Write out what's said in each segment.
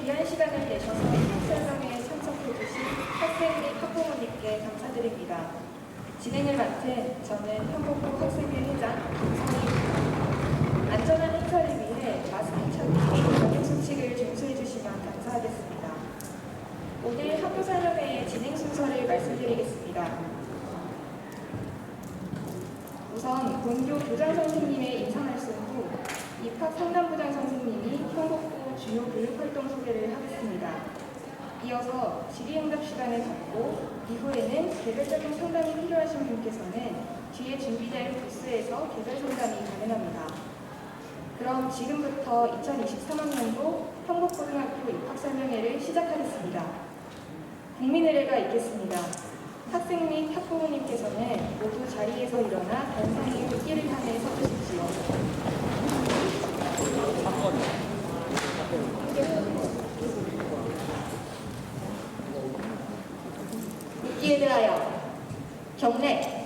귀한 시간을 내셔서 수업설명회에 참석해주신 학생 및 학부모님께 감사드립니다. 진행을 맡은 저는 현복부 학생회 회장 김성희입니다. 안전한 행사를 위해 마스크 착용, 방역수칙을 준수해 주시면 감사하겠습니다. 오늘 학교설명회의 진행 순서를 말씀드리겠습니다. 우선 본교 교장 선생님의 인사 말씀 후 입학 상담부장 선생님이 현복부 주요 교육활동 소개를 하겠습니다. 이어서 질의응답 시간을 갖고 이후에는 개별적인 상담이 필요하신 분께서는 뒤에 준비된 부스에서 개별 상담이 가능합니다. 그럼 지금부터 2023학년도 현복고등학교 입학설명회를 시작하겠습니다. 국민의례가 있겠습니다. 학생 및 학부모님께서는 모두 자리에서 일어나 단상에 붓기를 향해 서주십시오. 묻기에 대하여 경례.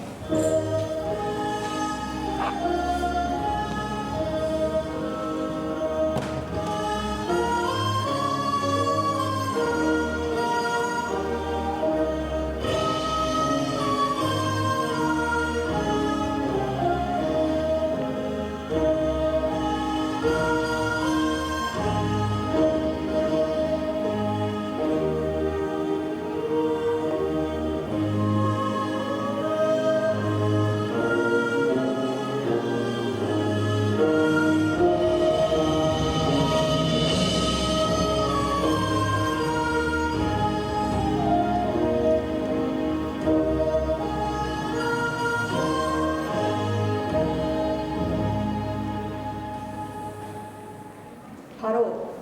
바로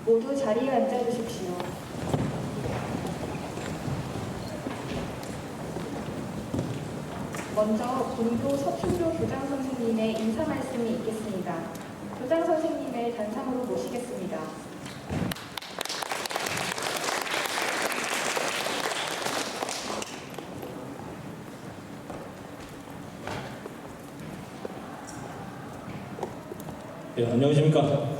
모두 자리에 앉아주십시오. 먼저 본교 서충조 교장 선생님의 인사 말씀이 있겠습니다. 교장 선생님을 단상으로 모시겠습니다. 네, 안녕하십니까.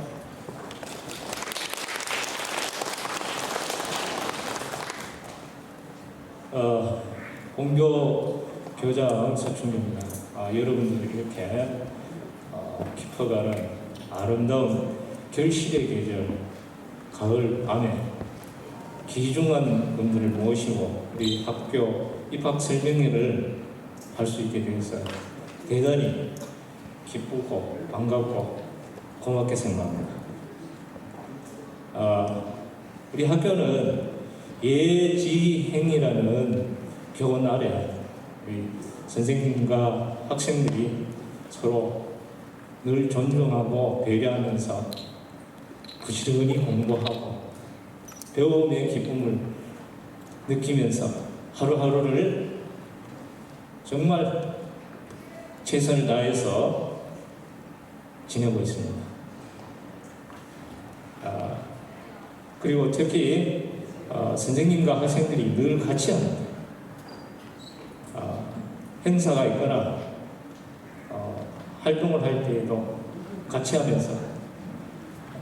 본교 교장 서충조입니다. 여러분들이 이렇게 깊어가는 아름다운 결실의 계절, 가을 밤에 귀중한 분들을 모시고 우리 학교 입학 설명회를 할 수 있게 되어서 대단히 기쁘고 반갑고 고맙게 생각합니다. 우리 학교는 예지행이라는 교원 아래 우리 선생님과 학생들이 서로 늘 존중하고 배려하면서 부지런히 공부하고 배움의 기쁨을 느끼면서 하루하루를 정말 최선을 다해서 지내고 있습니다. 그리고 특히 선생님과 학생들이 늘 같이 합니다. 행사가 있거나 활동을 할 때에도 같이 하면서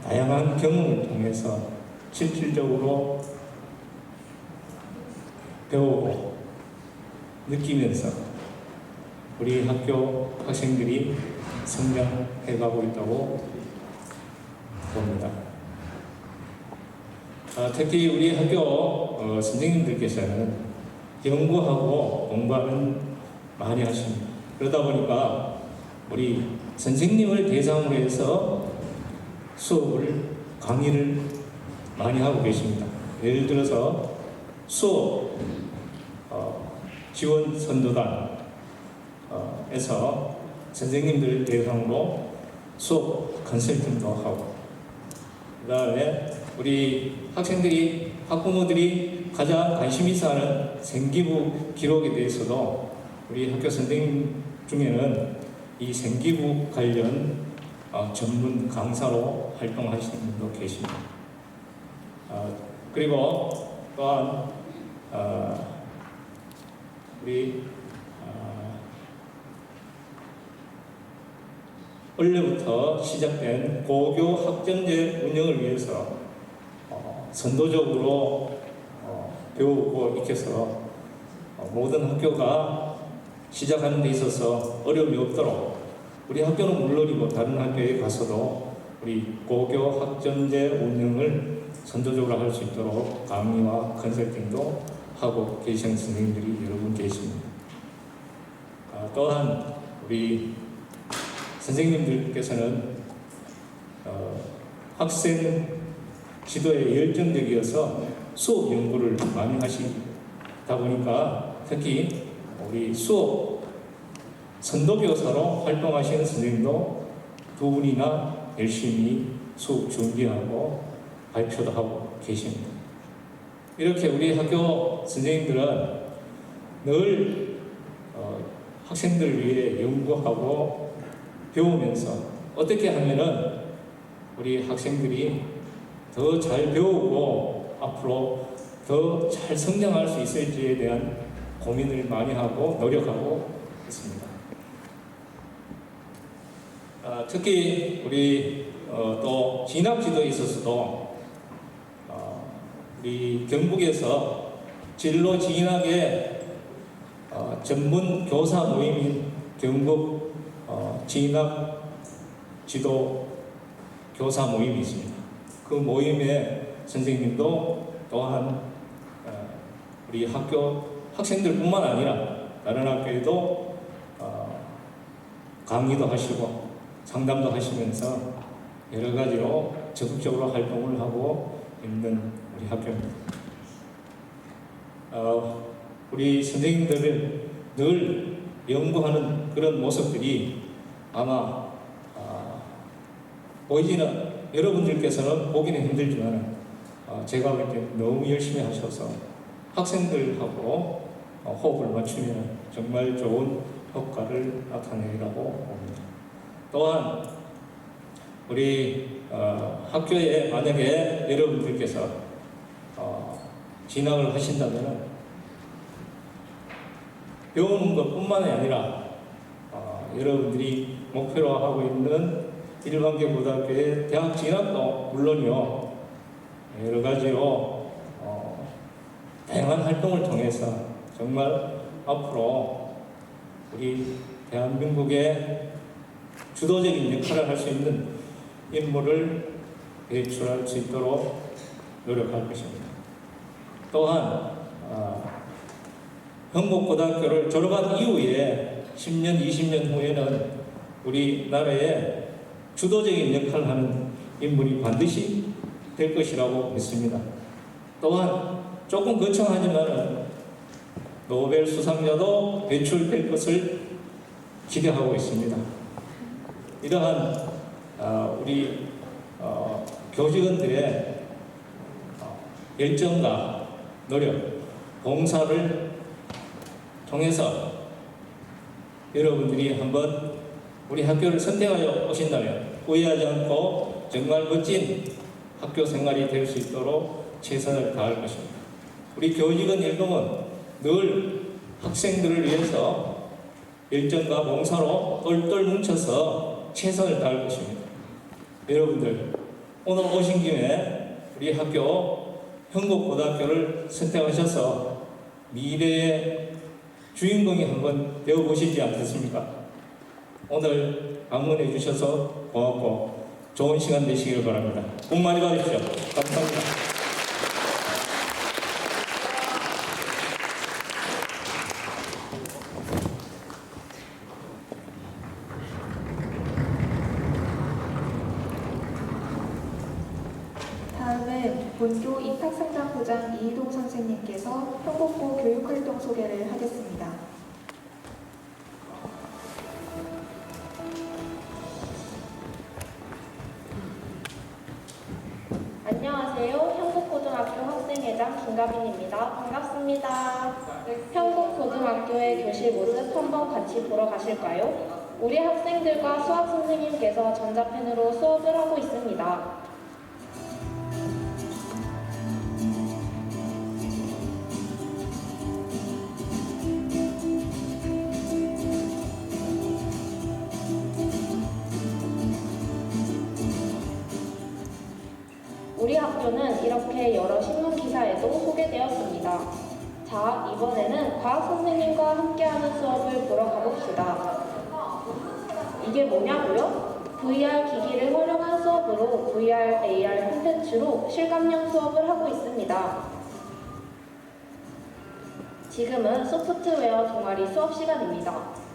다양한 경험을 통해서 실질적으로 배우고 느끼면서 우리 학교 학생들이 성장해가고 있다고 봅니다. 특히 우리 학교 선생님들께서는 연구하고 공부하는 많이 하십니다. 그러다 보니까 우리 선생님을 대상으로 해서 수업을, 강의를 많이 하고 계십니다. 예를 들어서 수업 지원 선도단에서 선생님들 대상으로 수업 컨설팅도 하고, 그 다음에 우리 학생들이, 학부모들이 가장 관심 있어 하는 생기부 기록에 대해서도 우리 학교 선생님 중에는 이 생기부 관련 전문 강사로 활동하시는 분도 계십니다. 그리고 또한 우리 원래부터 시작된 고교 학점제 운영을 위해서 선도적으로 배우고 익혀서 모든 학교가 시작하는 데 있어서 어려움이 없도록 우리 학교는 물론이고 다른 학교에 가서도 우리 고교 학점제 운영을 선도적으로 할 수 있도록 강의와 컨설팅도 하고 계시는 선생님들이 여러 분 계십니다. 또한 우리 선생님들께서는 학생 지도에 열정적이어서 수업 연구를 많이 하시다 보니까 특히 우리 수업 선도교사로 활동하시는 선생님도 두 분이나 열심히 수업 준비하고 발표도 하고 계십니다. 이렇게 우리 학교 선생님들은 늘 학생들을 위해 연구하고 배우면서 어떻게 하면은 우리 학생들이 더 잘 배우고 앞으로 더 잘 성장할 수 있을지에 대한 고민을 많이 하고 노력하고 있습니다. 특히 우리 또 진학지도에 있어서도 우리 경북에서 진로 진학의 전문 교사 모임인 경북 진학 지도 교사 모임이 있습니다. 그 모임의 선생님도 또한 우리 학교 학생들뿐만 아니라 다른 학교에도 강의도 하시고 상담도 하시면서 여러 가지로 적극적으로 활동을 하고 있는 우리 학교입니다. 우리 선생님들을 늘 연구하는 그런 모습들이 아마 보이지는 여러분들께서는 보기는 힘들지만 제가 볼 때 너무 열심히 하셔서 학생들하고 호흡을 맞추면 정말 좋은 효과를 나타내라고 봅니다. 또한 우리 학교에 만약에 여러분들께서 진학을 하신다면 배우는 것뿐만이 아니라 여러분들이 목표로 하고 있는 일반계 고등학교의 대학 진학도 물론이요, 여러 가지로 다양한 활동을 통해서 정말 앞으로 우리 대한민국의 주도적인 역할을 할 수 있는 인물을 배출할 수 있도록 노력할 것입니다. 또한 흥국고등학교를 졸업한 이후에 10년, 20년 후에는 우리나라에 주도적인 역할을 하는 인물이 반드시 될 것이라고 믿습니다. 또한 조금 거창하지만 노벨 수상자도 배출될 것을 기대하고 있습니다. 이러한 우리 교직원들의 열정과 노력, 봉사를 통해서 여러분들이 한번 우리 학교를 선택하여 오신다면 후회하지 않고 정말 멋진 학교 생활이 될 수 있도록 최선을 다할 것입니다. 우리 교직원 일동은 늘 학생들을 위해서 열정과 봉사로 똘똘 뭉쳐서 최선을 다할 것입니다. 여러분들 오늘 오신 김에 우리 학교 흥국고등학교를 선택하셔서 미래의 주인공이 한번 되어보시지 않겠습니까? 오늘 방문해 주셔서 고맙고 좋은 시간 되시길 바랍니다. 복 많이 받으십시오. 감사합니다. 다음은 본교 입학상담부장 이희동 선생님께서 흥국고 교육활동 소개를 하겠습니다. 안녕하세요. 형국고등학교 학생회장 김가빈입니다. 반갑습니다. 형국고등학교의 교실 모습 한번 같이 보러 가실까요? 우리 학생들과 수학 선생님께서 전자펜으로 수업을 하고 있습니다. 우리 학교 학교는 이렇게 여러 신문 기사에도 소개되었습니다. 자, 이번에는 과학 선생님과 함께하는 수업을 보러 가봅시다. 이게 뭐냐고요? VR 기기를 활용한 수업으로 VR, AR 콘텐츠로 실감형 수업을 하고 있습니다. 지금은 소프트웨어 동아리 수업 시간입니다.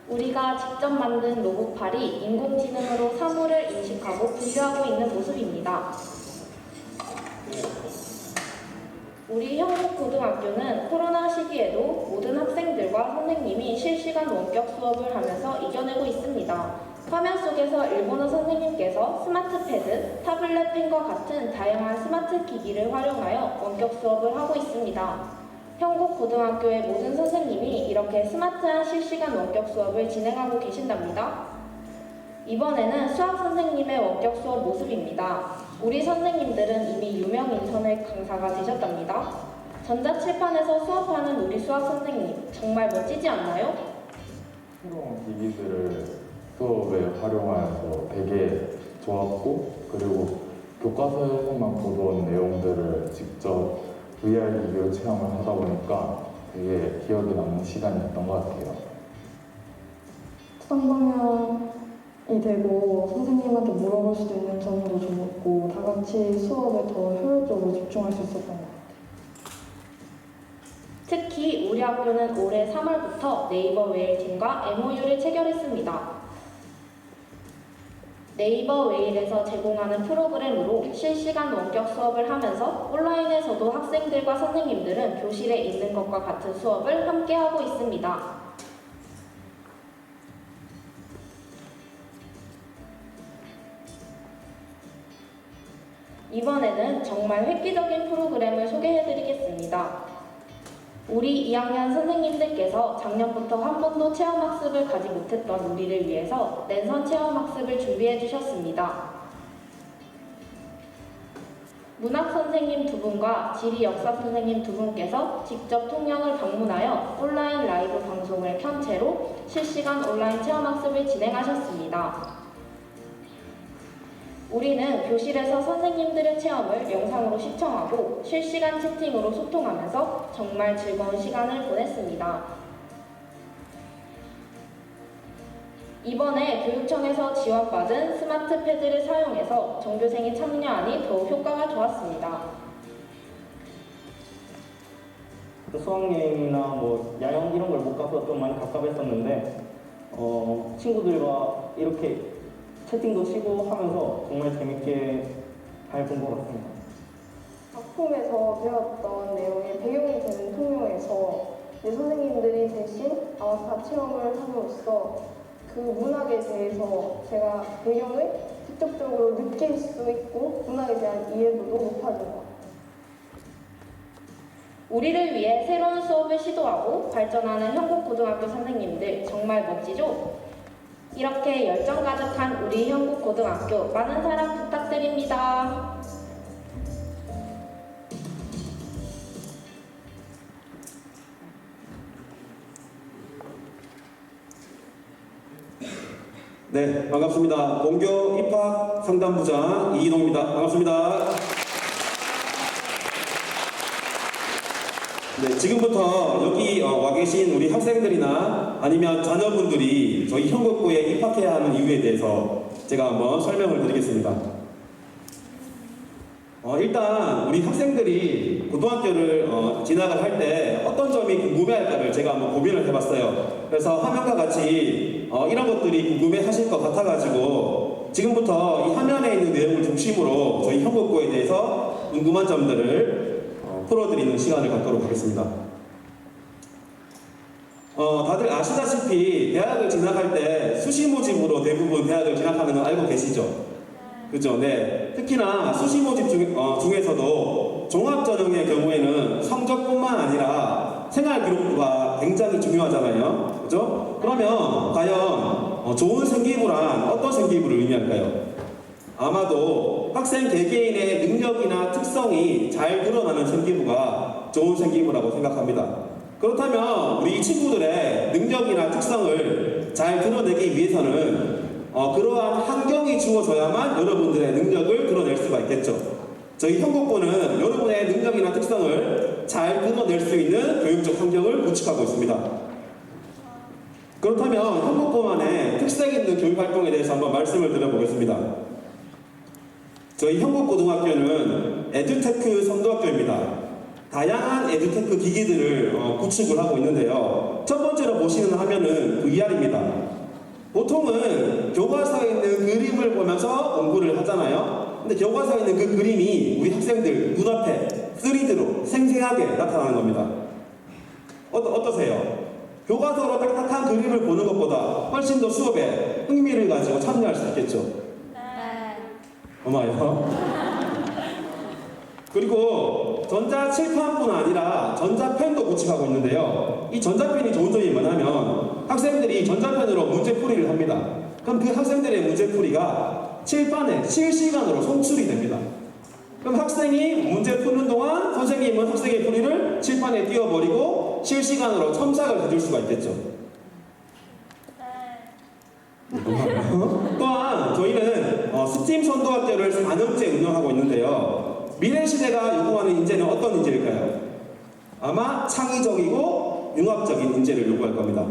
우리가 직접 만든 로봇팔이 인공지능으로 사물을 인식하고 분류하고 있는 모습입니다. 우리 형북고등학교는 코로나 시기에도 모든 학생들과 선생님이 실시간 원격 수업을 하면서 이겨내고 있습니다. 화면 속에서 일본어 선생님께서 스마트패드, 타블렛 펜과 같은 다양한 스마트 기기를 활용하여 원격 수업을 하고 있습니다. 형북고등학교의 모든 선생님이 이렇게 스마트한 실시간 원격 수업을 진행하고 계신답니다. 이번에는 수학 선생님의 원격 수업 모습입니다. 우리 선생님들은 이미 유명 인터넷 강사가 되셨답니다. 전자칠판에서 수업하는 우리 수학 선생님, 정말 멋지지 않나요? 새로운 기기들을 수업에 활용하여서 되게 좋았고, 그리고 교과서에서만 보던 내용들을 직접 VR 기기로 체험을 하다 보니까 되게 기억에 남는 시간이었던 것 같아요. 쌍방향이 되고 선생님한테 물어볼 수도 있는 점도 좋았고 다 같이 수업에 더 효율적으로 집중할 수 있었던 것 같아요. 특히 우리 학교는 올해 3월부터 네이버 웨일 팀과 MOU를 체결했습니다. 네이버 웨일에서 제공하는 프로그램으로 실시간 원격 수업을 하면서 온라인에서도 학생들과 선생님들은 교실에 있는 것과 같은 수업을 함께하고 있습니다. 이번에는 정말 획기적인 프로그램을 소개해드리겠습니다. 우리 2학년 선생님들께서 작년부터 한 번도 체험학습을 가지 못했던 우리를 위해서 랜선 체험학습을 준비해 주셨습니다. 문학 선생님 2분과 지리 역사 선생님 2분께서 직접 통영을 방문하여 온라인 라이브 방송을 켠 채로 실시간 온라인 체험학습을 진행하셨습니다. 우리는 교실에서 선생님들의 체험을 영상으로 시청하고 실시간 채팅으로 소통하면서 정말 즐거운 시간을 보냈습니다. 이번에 교육청에서 지원받은 스마트 패드를 사용해서 전교생이 참여하니 더욱 효과가 좋았습니다. 수학여행이나 뭐 야영 이런 걸 못 가서 좀 많이 갑갑했었는데 친구들과 이렇게 채팅도 치고 하면서 정말 재밌게 잘 본 것 같습니다. 작품에서 배웠던 내용의 배경이 되는 통영에서 내 선생님들이 대신 아바타 체험을 함으로써 그 문학에 대해서 제가 배경을 직접적으로 느낄 수 있고 문학에 대한 이해도도 높아진 것 같아요. 우리를 위해 새로운 수업을 시도하고 발전하는 형곡고등학교 선생님들 정말 멋지죠? 이렇게 열정 가득한 우리 형곡고등학교 많은 사랑 부탁드립니다. 네, 반갑습니다. 본교 입학 상담부장 이인호입니다. 반갑습니다. 네, 지금부터 여기 와 계신 우리 학생들이나 아니면 자녀분들이 저희 형곡고에 입학해야 하는 이유에 대해서 제가 한번 설명을 드리겠습니다. 일단 우리 학생들이 고등학교를 진학을 할 때 어떤 점이 궁금해할까를 제가 한번 고민을 해봤어요. 그래서 화면과 같이 이런 것들이 궁금해하실 것 같아가지고 지금부터 이 화면에 있는 내용을 중심으로 저희 형곡고에 대해서 궁금한 점들을 풀어드리는 시간을 갖도록 하겠습니다. 다들 아시다시피 대학을 진학할 때 수시 모집으로 대부분 대학을 진학하는 건 알고 계시죠? 그죠? 네. 특히나 수시 모집 중에서도 종합전형의 경우에는 성적뿐만 아니라 생활 기록부가 굉장히 중요하잖아요. 그죠? 그러면 과연 좋은 생기부란 어떤 생기부를 의미할까요? 아마도 학생 개개인의 능력이나 특성이 잘 드러나는 생기부가 좋은 생기부라고 생각합니다. 그렇다면 우리 친구들의 능력이나 특성을 잘 드러내기 위해서는 그러한 환경이 주어져야만 여러분들의 능력을 드러낼 수가 있겠죠. 저희 형곡부는 여러분의 능력이나 특성을 잘 드러낼 수 있는 교육적 환경을 구축하고 있습니다. 그렇다면 형곡부만의 특색 있는 교육 활동에 대해서 한번 말씀을 드려보겠습니다. 저희 형곡고등학교는 에듀테크 선도학교입니다. 다양한 에듀테크 기기들을 구축을 하고 있는데요. 첫 번째로 보시는 화면은 VR입니다. 보통은 교과서에 있는 그림을 보면서 공부를 하잖아요. 근데 교과서에 있는 그 그림이 우리 학생들 눈앞에 3D로 생생하게 나타나는 겁니다. 어떠세요? 교과서로 딱딱한 그림을 보는 것보다 훨씬 더 수업에 흥미를 가지고 참여할 수 있겠죠? 네. 고마워요. 그리고 전자 칠판뿐 아니라 전자펜도 구축하고 있는데요. 이 전자펜이 좋은 점이 뭐냐면 학생들이 전자펜으로 문제풀이를 합니다. 그럼 그 학생들의 문제풀이가 칠판에 실시간으로 송출이 됩니다. 그럼 학생이 문제 푸는 동안 선생님은 학생의 풀이를 칠판에 띄워버리고 실시간으로 첨삭을 해줄 수가 있겠죠. 또한 저희는 스팀 선도학교를 4년째 운영하고 있는데요. 미래 시대가 요구하는 인재는 어떤 인재일까요? 아마 창의적이고 융합적인 인재를 요구할 겁니다.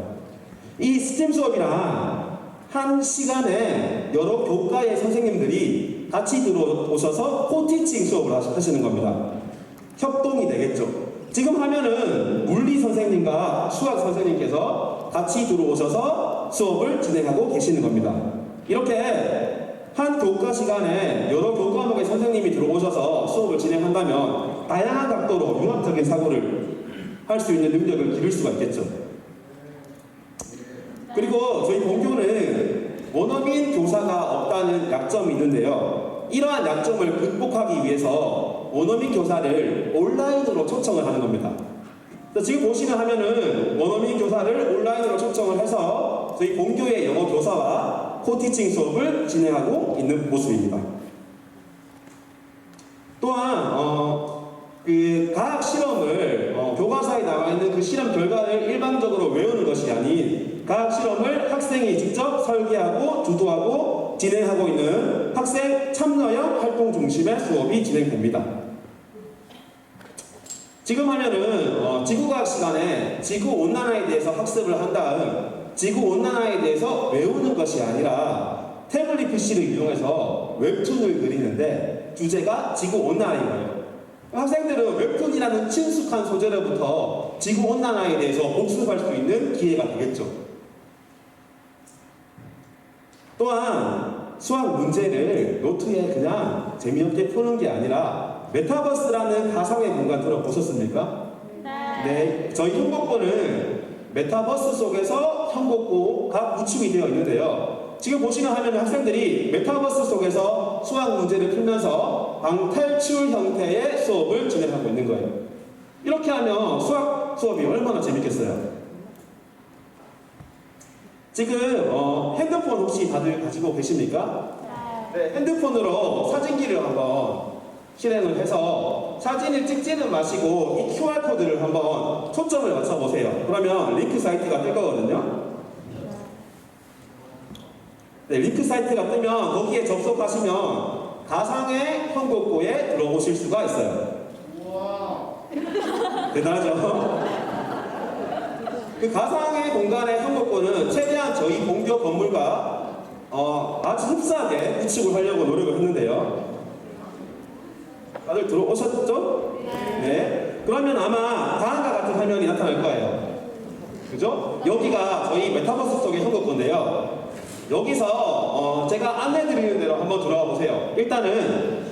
이 스팀 수업이란 한 시간에 여러 교과의 선생님들이 같이 들어오셔서 코티칭 수업을 하시는 겁니다. 협동이 되겠죠. 지금 하면은 물리 선생님과 수학 선생님께서 같이 들어오셔서 수업을 진행하고 계시는 겁니다. 이렇게 한 교과 시간에 여러 교과목의 선생님이 들어오셔서 수업을 진행한다면 다양한 각도로 융합적인 사고를 할 수 있는 능력을 기를 수가 있겠죠. 그리고 저희 본교는 원어민 교사가 없다는 약점이 있는데요. 이러한 약점을 극복하기 위해서 원어민 교사를 온라인으로 초청을 하는 겁니다. 지금 보시는 화면은 원어민 교사를 온라인으로 초청을 해서 저희 본교의 영어 교사와 코티칭 수업을 진행하고 있는 모습입니다. 또한 그 과학 실험을 교과서에 나와 있는 그 실험 결과를 일반적으로 외우는 것이 아닌 과학 실험을 학생이 직접 설계하고 주도하고 진행하고 있는 학생 참여형 활동 중심의 수업이 진행됩니다. 지금 하면은 지구과학 시간에 지구온난화에 대해서 학습을 한 다음 지구온난화에 대해서 외우는 것이 아니라 태블릿 PC를 이용해서 웹툰을 그리는데 주제가 지구온난화인 거예요. 학생들은 웹툰이라는 친숙한 소재로부터 지구온난화에 대해서 복습할 수 있는 기회가 되겠죠. 또한 수학 문제를 노트에 그냥 재미없게 푸는 게 아니라 메타버스라는 가상의 공간 들어보셨습니까? 네. 저희 형곡부는 메타버스 속에서 형곡부가 구축이 되어 있는데요. 지금 보시는 화면은 학생들이 메타버스 속에서 수학 문제를 풀면서 방탈출 형태의 수업을 진행하고 있는 거예요. 이렇게 하면 수학 수업이 얼마나 재밌겠어요? 지금 핸드폰 혹시 다들 가지고 계십니까? 네. 핸드폰으로 사진기를 한번 실행을 해서 사진을 찍지는 마시고 이 QR코드를 한번 초점을 맞춰보세요. 그러면 링크 사이트가 뜰 거거든요. 네, 링크 사이트가 뜨면 거기에 접속하시면 가상의 형곡부에 들어오실 수가 있어요. 대단하죠? 그 가상의 공간의 형곡부는 최대한 저희 본교 건물과 아주 흡사하게 구축을 하려고 노력을 했는데요. 다들 들어오셨죠? 네. 그러면 아마 다음과 같은 화면이 나타날 거예요. 그죠? 여기가 저희 메타버스 속의 형곡부인데요. 여기서 제가 안내드리는 대로 한번 들어와 보세요. 일단은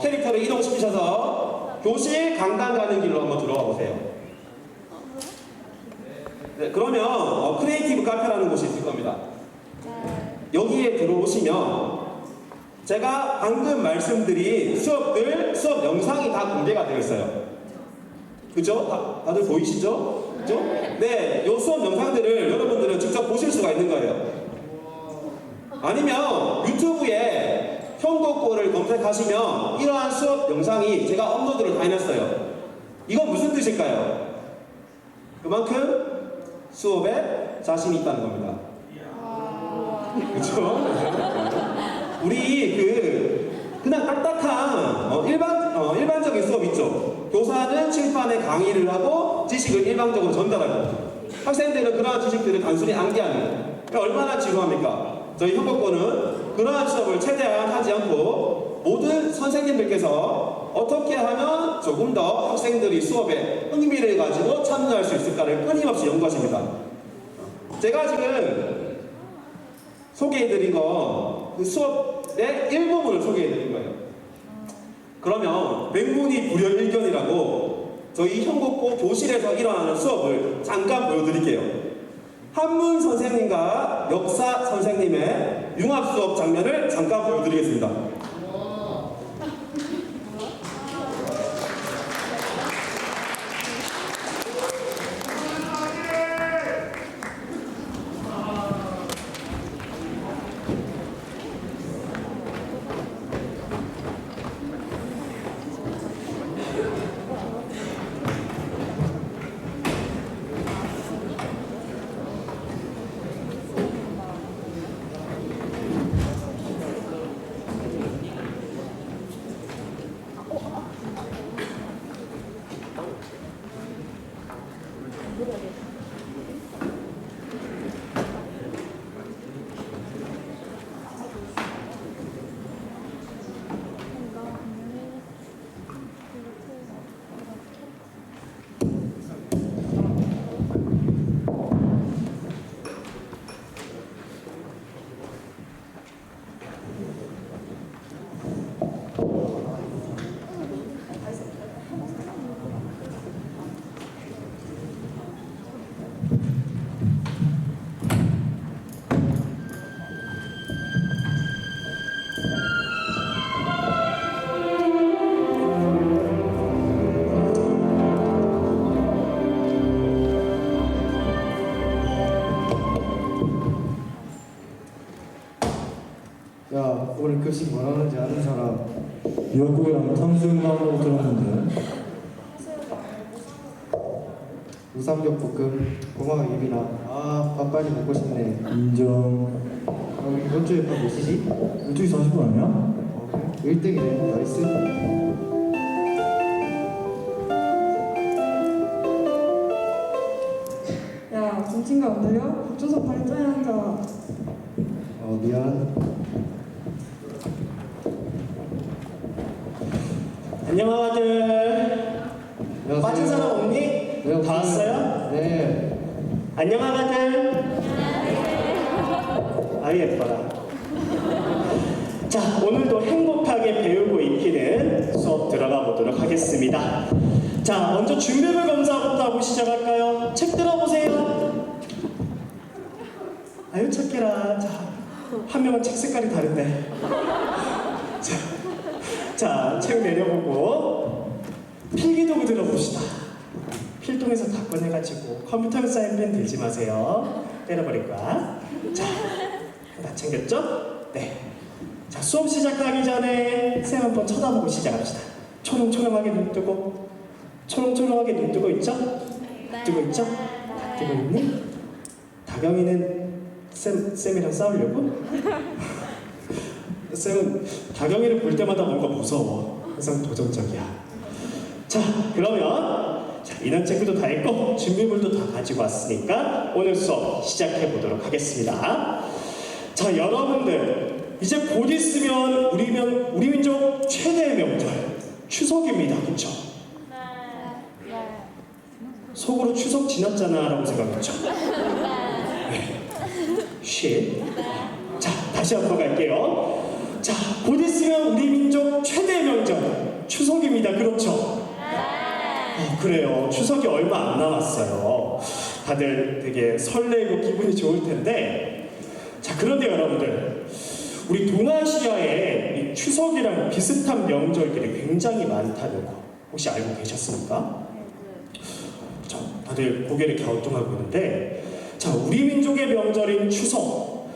캐릭터를 이동시키셔서 교실 강당 가는 길로 한번 들어와 보세요. 네, 그러면 크리에이티브 카페라는 곳이 있을 겁니다. 여기에 들어오시면 제가 방금 말씀드린 수업 영상이 다 공개가 되어 있어요. 그죠? 다들 보이시죠? 그죠? 네, 이 수업 영상들을 여러분들은 직접 보실 수가 있는 거예요. 아니면 유튜브에 형곡부를 검색하시면 이러한 수업 영상이 제가 업로드를 다 해놨어요. 이건 무슨 뜻일까요? 그만큼 수업에 자신이 있다는 겁니다. 그렇죠? 우리 그냥 딱딱한 일반적인 수업 있죠. 교사는 칠판에 강의를 하고 지식을 일방적으로 전달하고 학생들은 그러한 지식들을 단순히 암기하는. 얼마나 지루합니까? 저희 형법고는 그러한 수업을 최대한 하지 않고 모든 선생님들께서 어떻게 하면 조금 더 학생들이 수업에 흥미를 가지고 참여할 수 있을까를 끊임없이 연구하십니다. 제가 지금 소개해드린 건 그 수업의 일부분을 소개해드린 거예요. 그러면 백문이 불여일견이라고 저희 형법고 교실에서 일어나는 수업을 잠깐 보여드릴게요. 한문 선생님과 역사 선생님의 융합 수업 장면을 잠깐 보여드리겠습니다. 야, 오늘 교식 뭐 하는지 아는 사람? 미역국이랑 탕수육 나오고 들었는데. 우삼겹볶음, 고마워 예빈아. 아, 밥 빨리 먹고 싶네. 인정. 아, 우리 이번 주에 밥 몇시지? 12시 40분 아니야? 1등이네. 나이스. 야, 김친가 안 들려? 국조석 발자에 앉아. 미안. 안녕하들. 빠진 사람 없니? 네, 다 왔어요? 네. 안녕하들. 아유 예뻐라. 자, 오늘도 행복하게 배우고 익히는 수업 들어가 보도록 하겠습니다. 자, 먼저 준비물 검사부터 하고 시작할까요? 책 들어보세요. 아유 착해라. 자, 한 명은 책 색깔이 다른데. 자, 책 내려보고 필기도구 들어봅시다. 필통에서 다 꺼내가지고 컴퓨터 사인펜 들지 마세요. 때려버릴 거야. 자, 다 챙겼죠? 네. 자, 수업 시작하기 전에 쌤 한번 쳐다보고 시작합시다. 초롱초롱하게 눈 뜨고, 초롱초롱하게 눈 뜨고 있죠? 뜨고 있죠? 다 뜨고 있니? 다경이는 쌤이랑 싸우려고? 쌤은 다경이를 볼 때마다 뭔가 무서워. 항상 도전적이야. 자, 그러면 인원 체크도 다 했고 준비물도 다 가지고 왔으니까 오늘 수업 시작해 보도록 하겠습니다. 자, 여러분들 이제 곧 있으면 우리 민족 최대의 명절 추석입니다. 그렇죠? 속으로 추석 지났잖아 라고 생각했죠? 네. 쉿. 자, 다시 한번 갈게요. 자, 곧 있으면 우리 민족 최대의 명절 추석입니다. 그렇죠? 그래요. 추석이 얼마 안 남았어요. 다들 되게 설레고 기분이 좋을 텐데, 자, 그런데 여러분들, 우리 동아시아에 이 추석이랑 비슷한 명절들이 굉장히 많다는 거 혹시 알고 계셨습니까? 자, 다들 고개를 갸우뚱하고 있는데, 자, 우리 민족의 명절인 추석,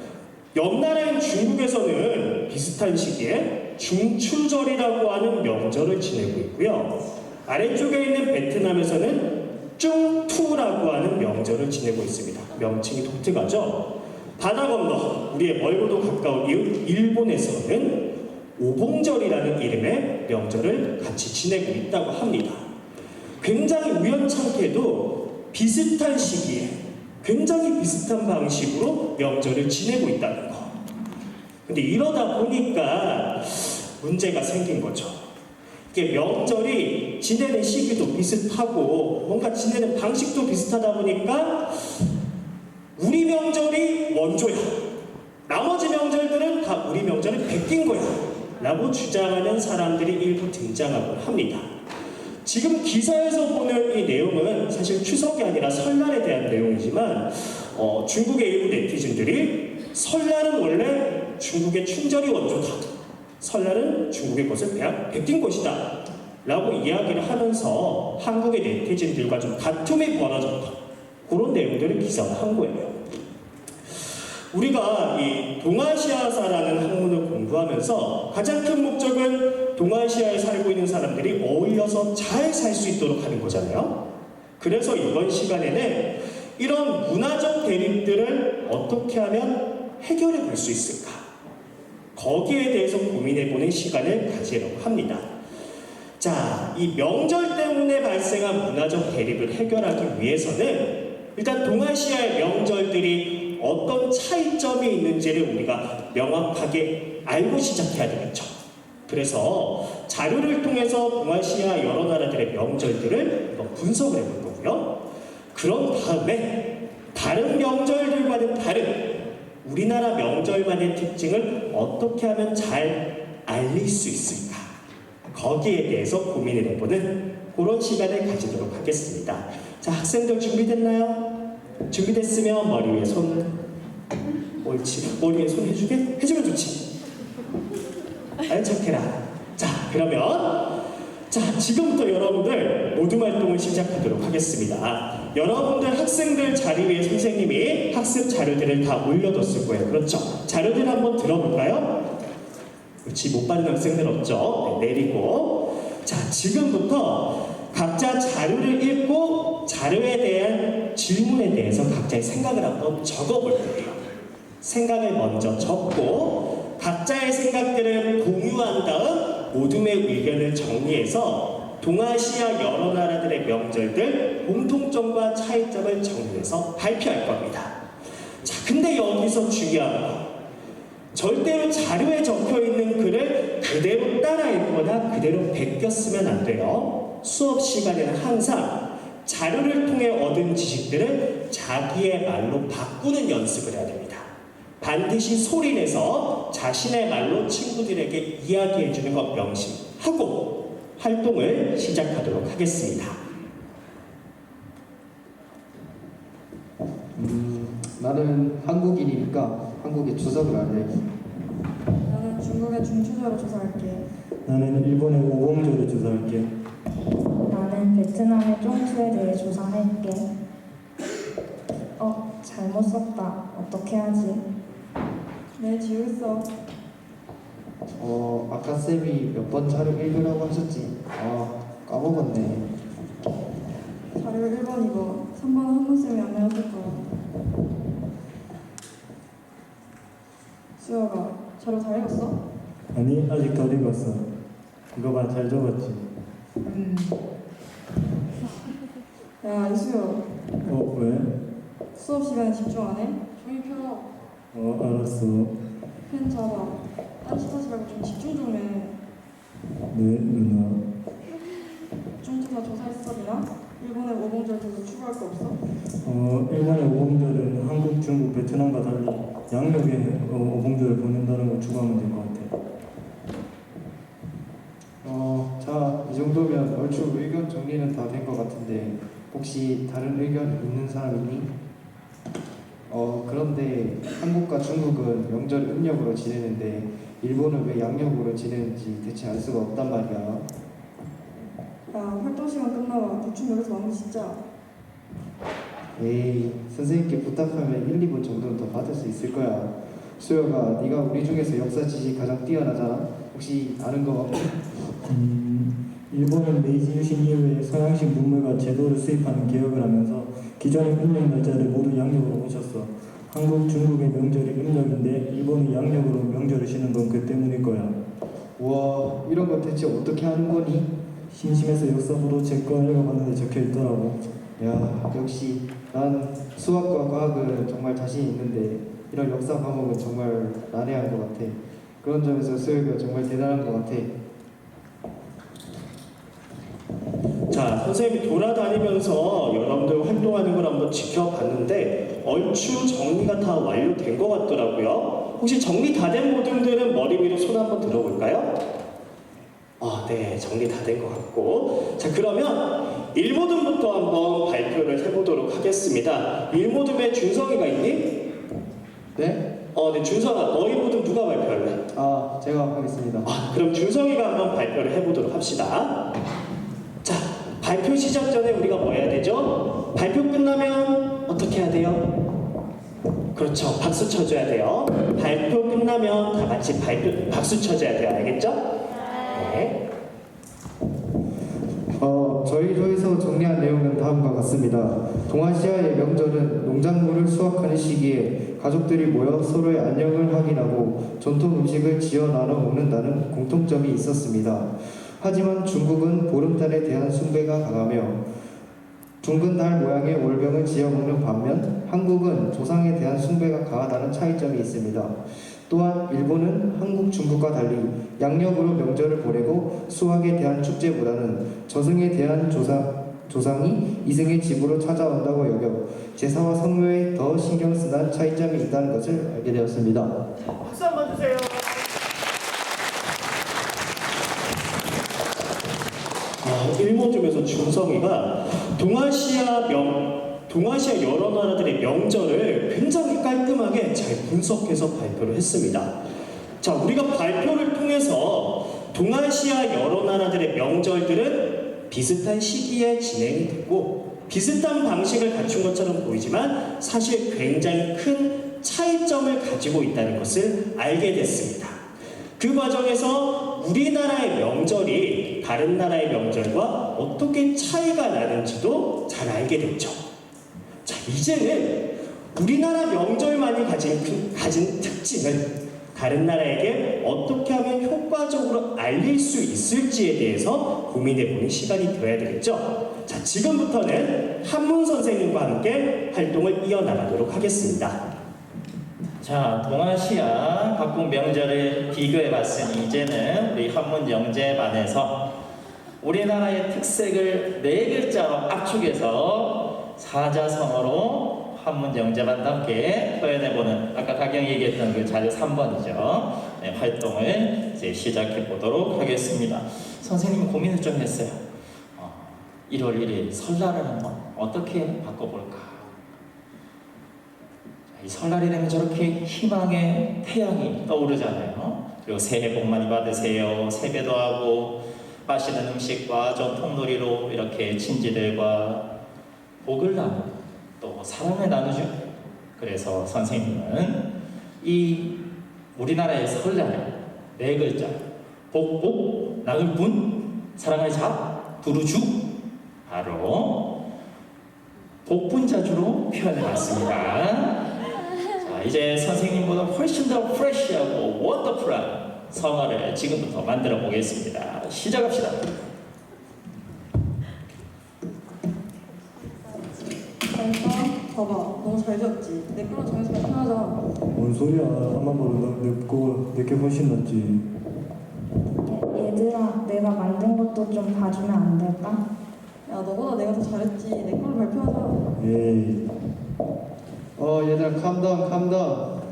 옆 나라인 중국에서는 비슷한 시기에 중추절이라고 하는 명절을 지내고 있고요. 아래쪽에 있는 베트남에서는 쭝투라고 하는 명절을 지내고 있습니다. 명칭이 독특하죠? 바다 건너 우리의 멀고도 가까운 이웃 일본에서는 오봉절이라는 이름의 명절을 같이 지내고 있다고 합니다. 굉장히 우연찮게도 비슷한 시기에 굉장히 비슷한 방식으로 명절을 지내고 있다는 거. 근데 이러다 보니까 문제가 생긴 거죠. 이게 명절이 지내는 시기도 비슷하고 뭔가 지내는 방식도 비슷하다 보니까 우리 명절이 원조야. 나머지 명절들은 다 우리 명절이 베낀 거야. 라고 주장하는 사람들이 일부 등장하곤 합니다. 지금 기사에서 보는 이 내용은 사실 추석이 아니라 설날에 대한 내용이지만 중국의 일부 네티즌들이 설날은 원래 중국의 춘절이 원조다. 설날은 중국의 것을 베낀 것이다. 라고 이야기를 하면서 한국의 네티즌들과 좀 다툼이 벌어졌다. 그런 내용들을 기사화한 거예요. 우리가 이 동아시아사라는 학문을 공부하면서 가장 큰 목적은 동아시아에 살고 있는 사람들이 어울려서 잘 살 수 있도록 하는 거잖아요. 그래서 이번 시간에는 이런 문화적 대립들을 어떻게 하면 해결해 볼 수 있을까? 거기에 대해서 고민해보는 시간을 가지려고 합니다. 자, 이 명절 때문에 발생한 문화적 대립을 해결하기 위해서는 일단 동아시아의 명절들이 어떤 차이점이 있는지를 우리가 명확하게 알고 시작해야 되겠죠. 그래서 자료를 통해서 동아시아 여러 나라들의 명절들을 분석을 해볼 거고요. 그런 다음에 다른 명절들과는 다른 우리나라 명절만의 특징을 어떻게 하면 잘 알릴 수 있을까? 거기에 대해서 고민을 해보는 그런 시간을 가지도록 하겠습니다. 자, 학생들 준비됐나요? 준비됐으면 머리 위에 손, 옳지. 머리 위에 손 해주게? 해주면 좋지. 알착해라. 자, 그러면 지금부터 여러분들 모둠 활동을 시작하도록 하겠습니다. 여러분들 학생들 자리 위에 선생님이 학습 자료들을 다 올려뒀을 거예요. 그렇죠? 자료들 한번 들어볼까요? 그렇지, 못 받은 학생들 없죠? 네, 내리고. 자, 지금부터 각자 자료를 읽고 자료에 대한 질문에 대해서 각자의 생각을 한번 적어볼 거예요. 생각을 먼저 적고 각자의 생각들을 공유한 다음 모둠의 의견을 정리해서 동아시아 여러 나라들의 명절들 공통점과 차이점을 정리해서 발표할 겁니다. 자, 근데 여기서 중요한 거, 절대로 자료에 적혀있는 글을 그대로 따라 읽거나 그대로 베껴 쓰면 안 돼요. 수업 시간에는 항상 자료를 통해 얻은 지식들을 자기의 말로 바꾸는 연습을 해야 됩니다. 반드시 소리내서 자신의 말로 친구들에게 이야기해주는 것 명심하고 활동을 시작하도록 하겠습니다. 나는 한국인이니까 한국의 주석을 알래. 나는 중국의 중추절을 조사할게. 나는 일본의 오봉절을 조사할게. 나는 베트남의 쫑투에 대해 조사할게. 잘못 썼다. 어떻게 하지? 네, 지우겠어. 아까 쌤이 몇 번 자료 읽으라고 하셨지? 까먹었네. 자료 1번이고 3번은 한문쌤이 안내하실 거야. 수혁아, 자료 다 읽었어? 아니, 아직 덜 읽었어. 이거 봐, 잘 적었지? 야, 이수혁. 왜? 수업 시간에 집중 안 해? 종이 펴. 알았어. 펜 잡아. 딴짓 하지 말고 좀 집중 좀 해. 네, 누나. 쫑투가 조사했어, 미나? 일본의 오봉절 계속 추구할 거 없어? 일본의 오봉절은 한국, 중국, 베트남과 달리 양력에 오봉절을 보낸다는 걸 추구하면 될 것 같아. 자, 이 정도면 얼추 의견 정리는 다 된 것 같은데 혹시 다른 의견 있는 사람 있니? 그런데 한국과 중국은 명절 음력으로 지내는데 일본은 왜 양력으로 지내는지 대체 알 수가 없단 말이야. 야, 활동 시간 끝나봐. 대충 여기서 마무리 짓자. 에이, 선생님께 부탁하면 1, 2분 정도는 더 받을 수 있을 거야. 수혁아, 네가 우리 중에서 역사 지식이 가장 뛰어나잖아. 혹시 아는 거? 일본은 메이지 유신 이후에 서양식 문물과 제도를 수입하는 개혁을 하면서 기존의 음력 날짜를 모두 양력으로 고쳤어. 한국, 중국의 명절이 음력인데 일본이 양력으로 명절을 쉬는 건 그 때문일 거야. 우와, 이런 거 대체 어떻게 하는 거니? 심심해서 역사보도 제 거 읽어봤는데 적혀 있더라고. 야, 역시 난 수학과 과학은 정말 자신 있는데 이런 역사 과목은 정말 난해한 것 같아. 그런 점에서 수혁이가 정말 대단한 것 같아. 자, 선생님이 돌아다니면서 여러분들 활동하는 걸 한번 지켜봤는데 얼추 정리가 다 완료된 것 같더라고요. 혹시 정리 다 된 모든들은 머리 위로 손 한번 들어볼까요? 네, 정리 다 된 것 같고. 자, 그러면 1모듬부터 한번 발표를 해보도록 하겠습니다. 1모듬에 준성이가 있니? 네? 네, 준성아, 너 1모듬 누가 발표할래? 제가 하겠습니다. 그럼 준성이가 한번 발표를 해보도록 합시다. 자, 발표 시작 전에 우리가 뭐 해야 되죠? 발표 끝나면 어떻게 해야 돼요? 그렇죠, 박수 쳐줘야 돼요. 발표 끝나면 다 같이 박수 쳐줘야 돼요. 알겠죠? 네. 저희 조에서 정리한 내용은 다음과 같습니다. 동아시아의 명절은 농작물을 수확하는 시기에 가족들이 모여 서로의 안녕을 확인하고 전통 음식을 지어 나눠 먹는다는 공통점이 있었습니다. 하지만 중국은 보름달에 대한 숭배가 강하며 둥근 달 모양의 월병을 지어 먹는 반면 한국은 조상에 대한 숭배가 강하다는 차이점이 있습니다. 또한 일본은 한국, 중국과 달리 양력으로 명절을 보내고 수학에 대한 축제보다는 저승에 대한 조상이 이승의 집으로 찾아온다고 여겨 제사와 성묘에 더 신경 쓰는 차이점이 있다는 것을 알게 되었습니다. 박수 한번 주세요. 일모즘에서 준성이가 동아시아 여러 나라들의 명절을 굉장히 깔끔하게 잘 분석해서 발표를 했습니다. 자, 우리가 발표를 통해서 동아시아 여러 나라들의 명절들은 비슷한 시기에 진행이 됐고 비슷한 방식을 갖춘 것처럼 보이지만 사실 굉장히 큰 차이점을 가지고 있다는 것을 알게 됐습니다. 그 과정에서 우리나라의 명절이 다른 나라의 명절과 어떻게 차이가 나는지도 잘 알게 됐죠. 자, 이제는 우리나라 명절만이 가진 특징을 다른 나라에게 어떻게 하면 효과적으로 알릴 수 있을지에 대해서 고민해보는 시간이 되어야 되겠죠. 자, 지금부터는 한문 선생님과 함께 활동을 이어나가도록 하겠습니다. 자, 동아시아 각국 명절을 비교해봤으니 이제는 우리 한문 영재반에서 우리나라의 특색을 4글자로 압축해서 사자성어로 한문 영재반과 함께 표현해보는 아까 가경이 얘기했던 그 자료 3번이죠. 네, 활동을 이제 시작해보도록 하겠습니다. 선생님은 고민을 좀 했어요. 1월 1일 설날을 한번 어떻게 바꿔볼까? 이 설날이 되면 저렇게 희망의 태양이 떠오르잖아요. 그리고 새해 복 많이 받으세요. 세배도 하고 맛있는 음식과 전통놀이로 이렇게 친지들과 복을 나누고 또 사랑을 나누죠. 그래서 선생님은 이 우리나라의 설날 4글자 복복, 나눌분, 사랑을 잡, 두루주 바로 복분자주로 표현해봤습니다. 이제 선생님보다 훨씬 더 프레시하고 원더풀한 성어를 지금부터 만들어 보겠습니다. 시작합시다. 봐봐, 너무 잘 지었지? 내 거랑 정해서 편하잖아. 뭔 소리야? 한번 봐도 내게 훨씬 낫지. 얘들아, 내가 만든 것도 좀 봐주면 안 될까? 야, 너보다 내가 더 잘했지. 내 걸로 발표하자. 에이. 얘들아, 캄다운.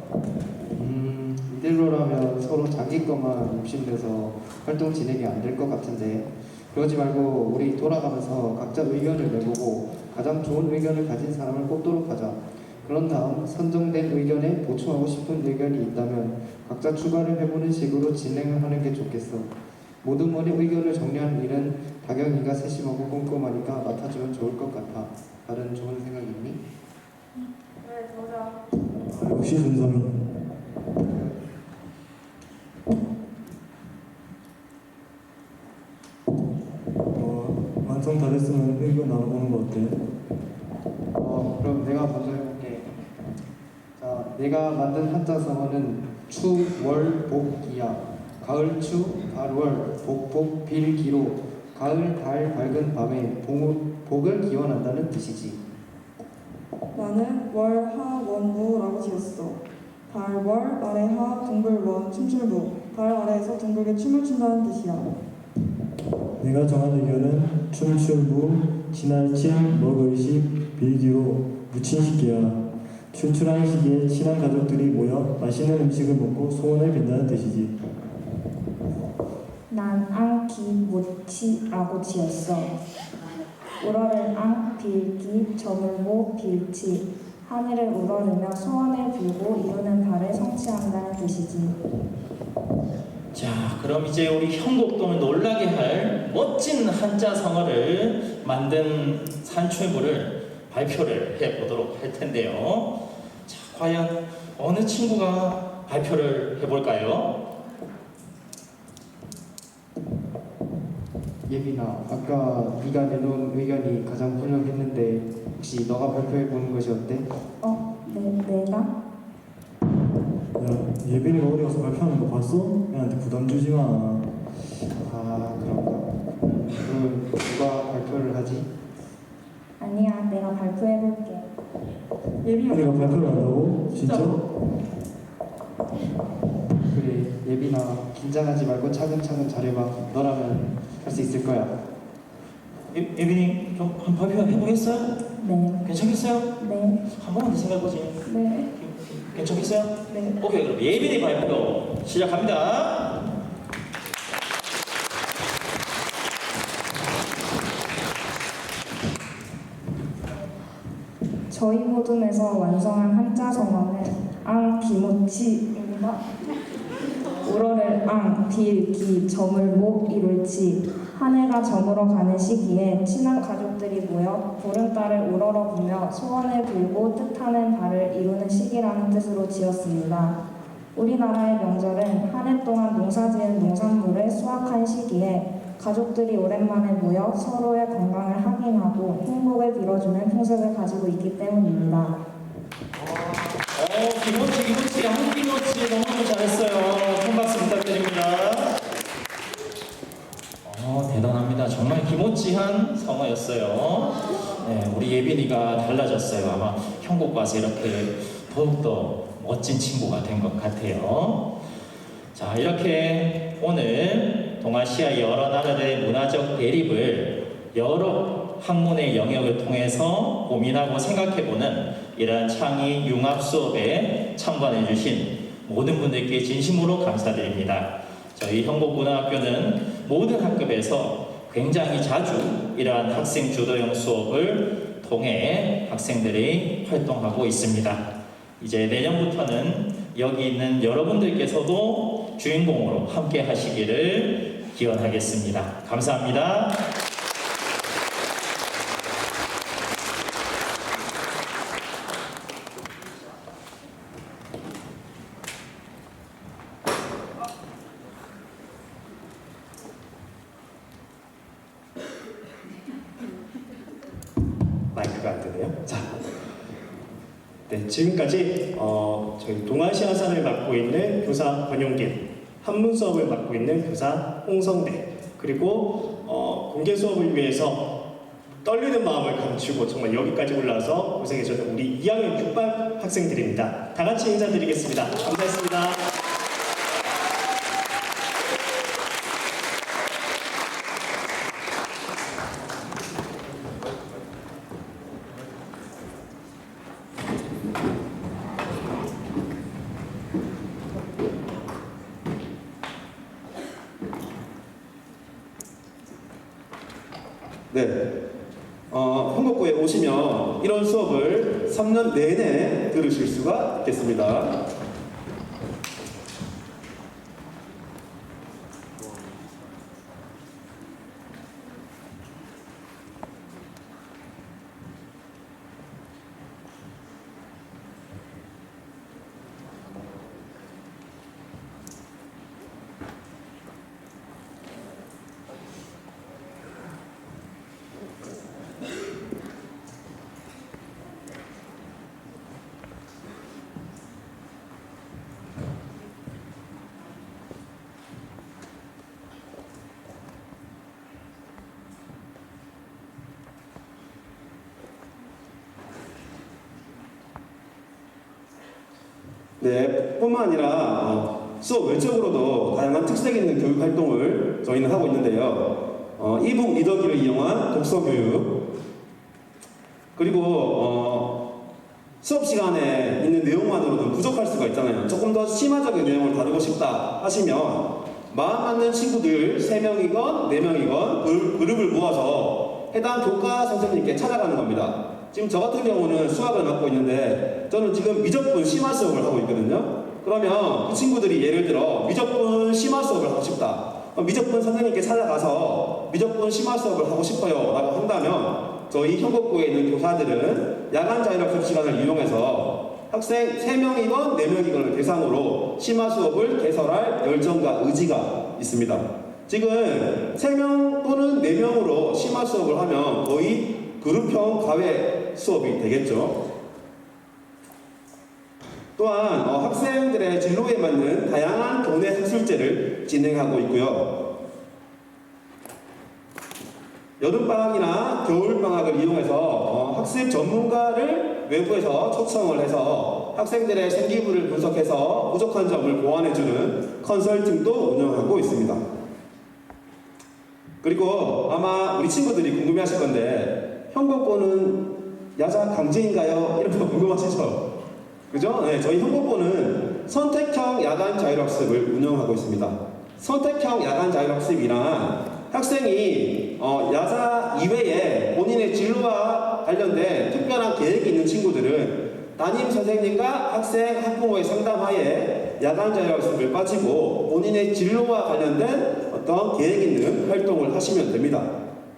이대로라면 서로 자기 것만 욕심내서 활동 진행이 안 될 것 같은데 그러지 말고 우리 돌아가면서 각자 의견을 내보고 가장 좋은 의견을 가진 사람을 뽑도록 하자. 그런 다음 선정된 의견에 보충하고 싶은 의견이 있다면 각자 추가를 해보는 식으로 진행을 하는 게 좋겠어. 모든 번의 의견을 정리하는 일은 다경이가 세심하고 꼼꼼하니까 맡아주면 좋을 것 같아. 다른 좋은 생각 있니? 그래, 보자. 역시 준성이. 완성 다 됐으면 의견 나눠보는 거 어때? 그럼 내가 먼저 해볼게. 자, 내가 만든 한자 성어는 추월복이야. 가을추 발월 복복 빌기로 가을 달 밝은 밤에 복을 기원한다는 뜻이지. 나는 월하원무라고 지었어. 달, 월, 아래 하, 둥글, 원, 춤출무. 달 아래에서 둥글게 춤을 춘다는 뜻이야. 내가 정한 의견은 춤출무, 지날침, 먹을식, 빌기로 무친식이야. 출출한 시기에 친한 가족들이 모여 맛있는 음식을 먹고 소원을 빈다는 뜻이지. 난 앙기모치라고 지었어. 우러를 앙, 빌기, 저물고, 빌치. 하늘을 우러르며 소원을 빌고 이루는 바를 성취한다는 뜻이지. 자, 그럼 이제 우리 형곡동을 놀라게 할 멋진 한자 성어를 만든 산출물을 발표를 해보도록 할 텐데요. 자, 과연 어느 친구가 발표를 해볼까요? 예빈아, 아까 네가 내놓은 의견이 가장 훌륭했는데 혹시 너가 발표해보는 것이 어때? 내가? 야, 예빈이가 어디 가서 발표하는 거 봤어? 애한테 부담 주지 마. 아, 그런가. 그럼 누가 발표를 하지? 아니야, 내가 발표해볼게. 예빈이가 발표를 한다고? 진짜? 그래, 예빈아, 긴장하지 말고 차근차근 잘해봐. 너라면 할 수 있을 거야. 예빈이 좀 한 발표 해보겠어요? 네. 괜찮겠어요? 네. 한 번만 더 생각해보지. 네. 괜찮겠어요? 네. 오케이, 그럼 예빈이 발표 시작합니다. 저희 모둠에서 완성한 한자 성어는 앙기모치입니다. 우러를 앙, 빌, 기, 점을 목, 이룰지. 한 해가 저물어 가는 시기에 친한 가족들이 모여 보름달을 우러러보며 소원을 빌고 뜻하는 바를 이루는 시기라는 뜻으로 지었습니다. 우리나라의 명절은 한 해 동안 농사지은 농산물을 수확한 시기에 가족들이 오랜만에 모여 서로의 건강을 확인하고 행복을 빌어주는 풍습을 가지고 있기 때문입니다. 기모치, 한기모치 너무 잘했어요. 큰 박수 부탁드립니다. 대단합니다. 정말 기모치한 성어였어요. 네, 우리 예빈이가 달라졌어요. 아마 형곡 와서 이렇게 더욱더 멋진 친구가 된 것 같아요. 자, 이렇게 오늘 동아시아 여러 나라의 문화적 대립을 여러 학문의 영역을 통해서 고민하고 생각해보는 이러한 창의 융합 수업에 참관해주신 모든 분들께 진심으로 감사드립니다. 저희 형곡고등학교는 모든 학급에서 굉장히 자주 이러한 학생 주도형 수업을 통해 학생들이 활동하고 있습니다. 이제 내년부터는 여기 있는 여러분들께서도 주인공으로 함께 하시기를 기원하겠습니다. 감사합니다. 마이크가 안 되네요. 자, 네, 지금까지 저희 동아시아사를 맡고 있는 교사 권용길, 한문 수업을 맡고 있는 교사 홍성대, 그리고 공개 수업을 위해서 떨리는 마음을 감추고 정말 여기까지 올라와서 고생해주는 우리 2학년 6반 학생들입니다. 다 같이 인사드리겠습니다. 감사했습니다. 네. 한국고에 오시면 이런 수업을 3년 내내 들으실 수가 있겠습니다. 네, 뿐만 아니라 수업 외적으로도 다양한 특색 있는 교육 활동을 저희는 하고 있는데요. 이북 리더기를 이용한 독서 교육, 그리고 수업 시간에 있는 내용만으로도 부족할 수가 있잖아요. 조금 더 심화적인 내용을 다루고 싶다 하시면 마음 맞는 친구들 3명이건 4명이건 그룹을 모아서 해당 교과 선생님께 찾아가는 겁니다. 지금 저 같은 경우는 수학을 맡고 있는데 저는 지금 미적분 심화 수업을 하고 있거든요. 그러면 그 친구들이 예를 들어 미적분 심화 수업을 하고 싶다. 미적분 선생님께 찾아가서 미적분 심화 수업을 하고 싶어요 라고 한다면 저희 현곡구에 있는 교사들은 야간 자율학습 시간을 이용해서 학생 3명이건 4명이건을 대상으로 심화 수업을 개설할 열정과 의지가 있습니다. 지금 3명 또는 4명으로 심화 수업을 하면 거의 그룹형 과외 수업이 되겠죠. 또한 학생들의 진로에 맞는 다양한 교내 학술제를 진행하고 있고요. 여름방학이나 겨울방학을 이용해서 학습 전문가를 외부에서 초청을 해서 학생들의 생기부를 분석해서 부족한 점을 보완해주는 컨설팅도 운영하고 있습니다. 그리고 아마 우리 친구들이 궁금해하실 건데 현곡고는 야자 강제인가요? 이런 거 궁금하시죠? 그죠? 네, 저희 현곡고는 선택형 야간 자율학습을 운영하고 있습니다. 선택형 야간 자율학습이란 학생이 야자 이외에 본인의 진로와 관련된 특별한 계획이 있는 친구들은 담임 선생님과 학생, 학부모의 상담하에 야간 자율학습을 빠지고 본인의 진로와 관련된 어떤 계획 있는 활동을 하시면 됩니다.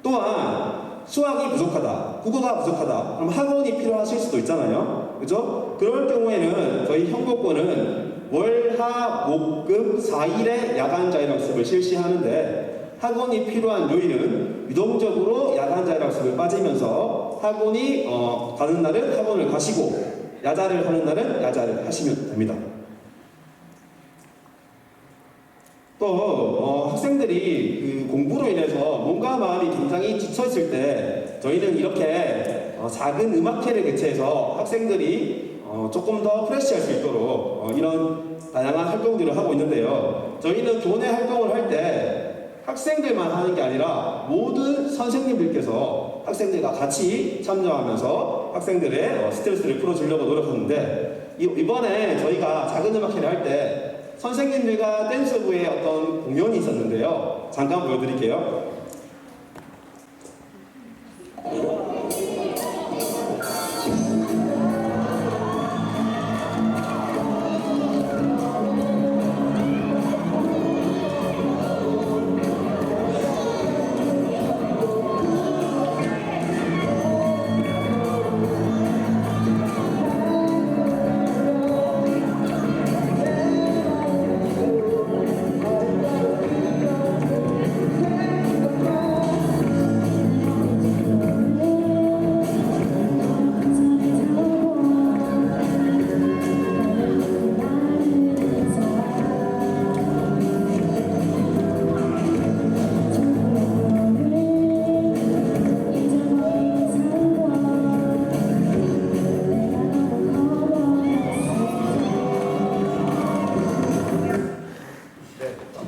또한 수학이 부족하다, 국어가 부족하다, 그럼 학원이 필요하실 수도 있잖아요. 그죠? 그럴 경우에는 저희 현곡고는 월, 화, 목, 금 4일의 야간 자율학습을 실시하는데 학원이 필요한 요일은 유동적으로 야간 자율학습을 빠지면서 학원이 가는 날은 학원을 가시고 야자를 하는 날은 야자를 하시면 됩니다. 또 학생들이 그 공부로 인해서 몸과 마음이 굉장히 지쳐있을 때 저희는 이렇게 작은 음악회를 개최해서 학생들이 조금 더 프레시할 수 있도록 이런 다양한 활동들을 하고 있는데요. 저희는 교내 활동을 할 때 학생들만 하는 게 아니라 모든 선생님들께서 학생들과 같이 참여하면서 학생들의 스트레스를 풀어주려고 노력하는데 이번에 저희가 작은 음악회를 할 때 선생님들과 댄스부의 어떤 공연이 있었는데요. 잠깐 보여드릴게요.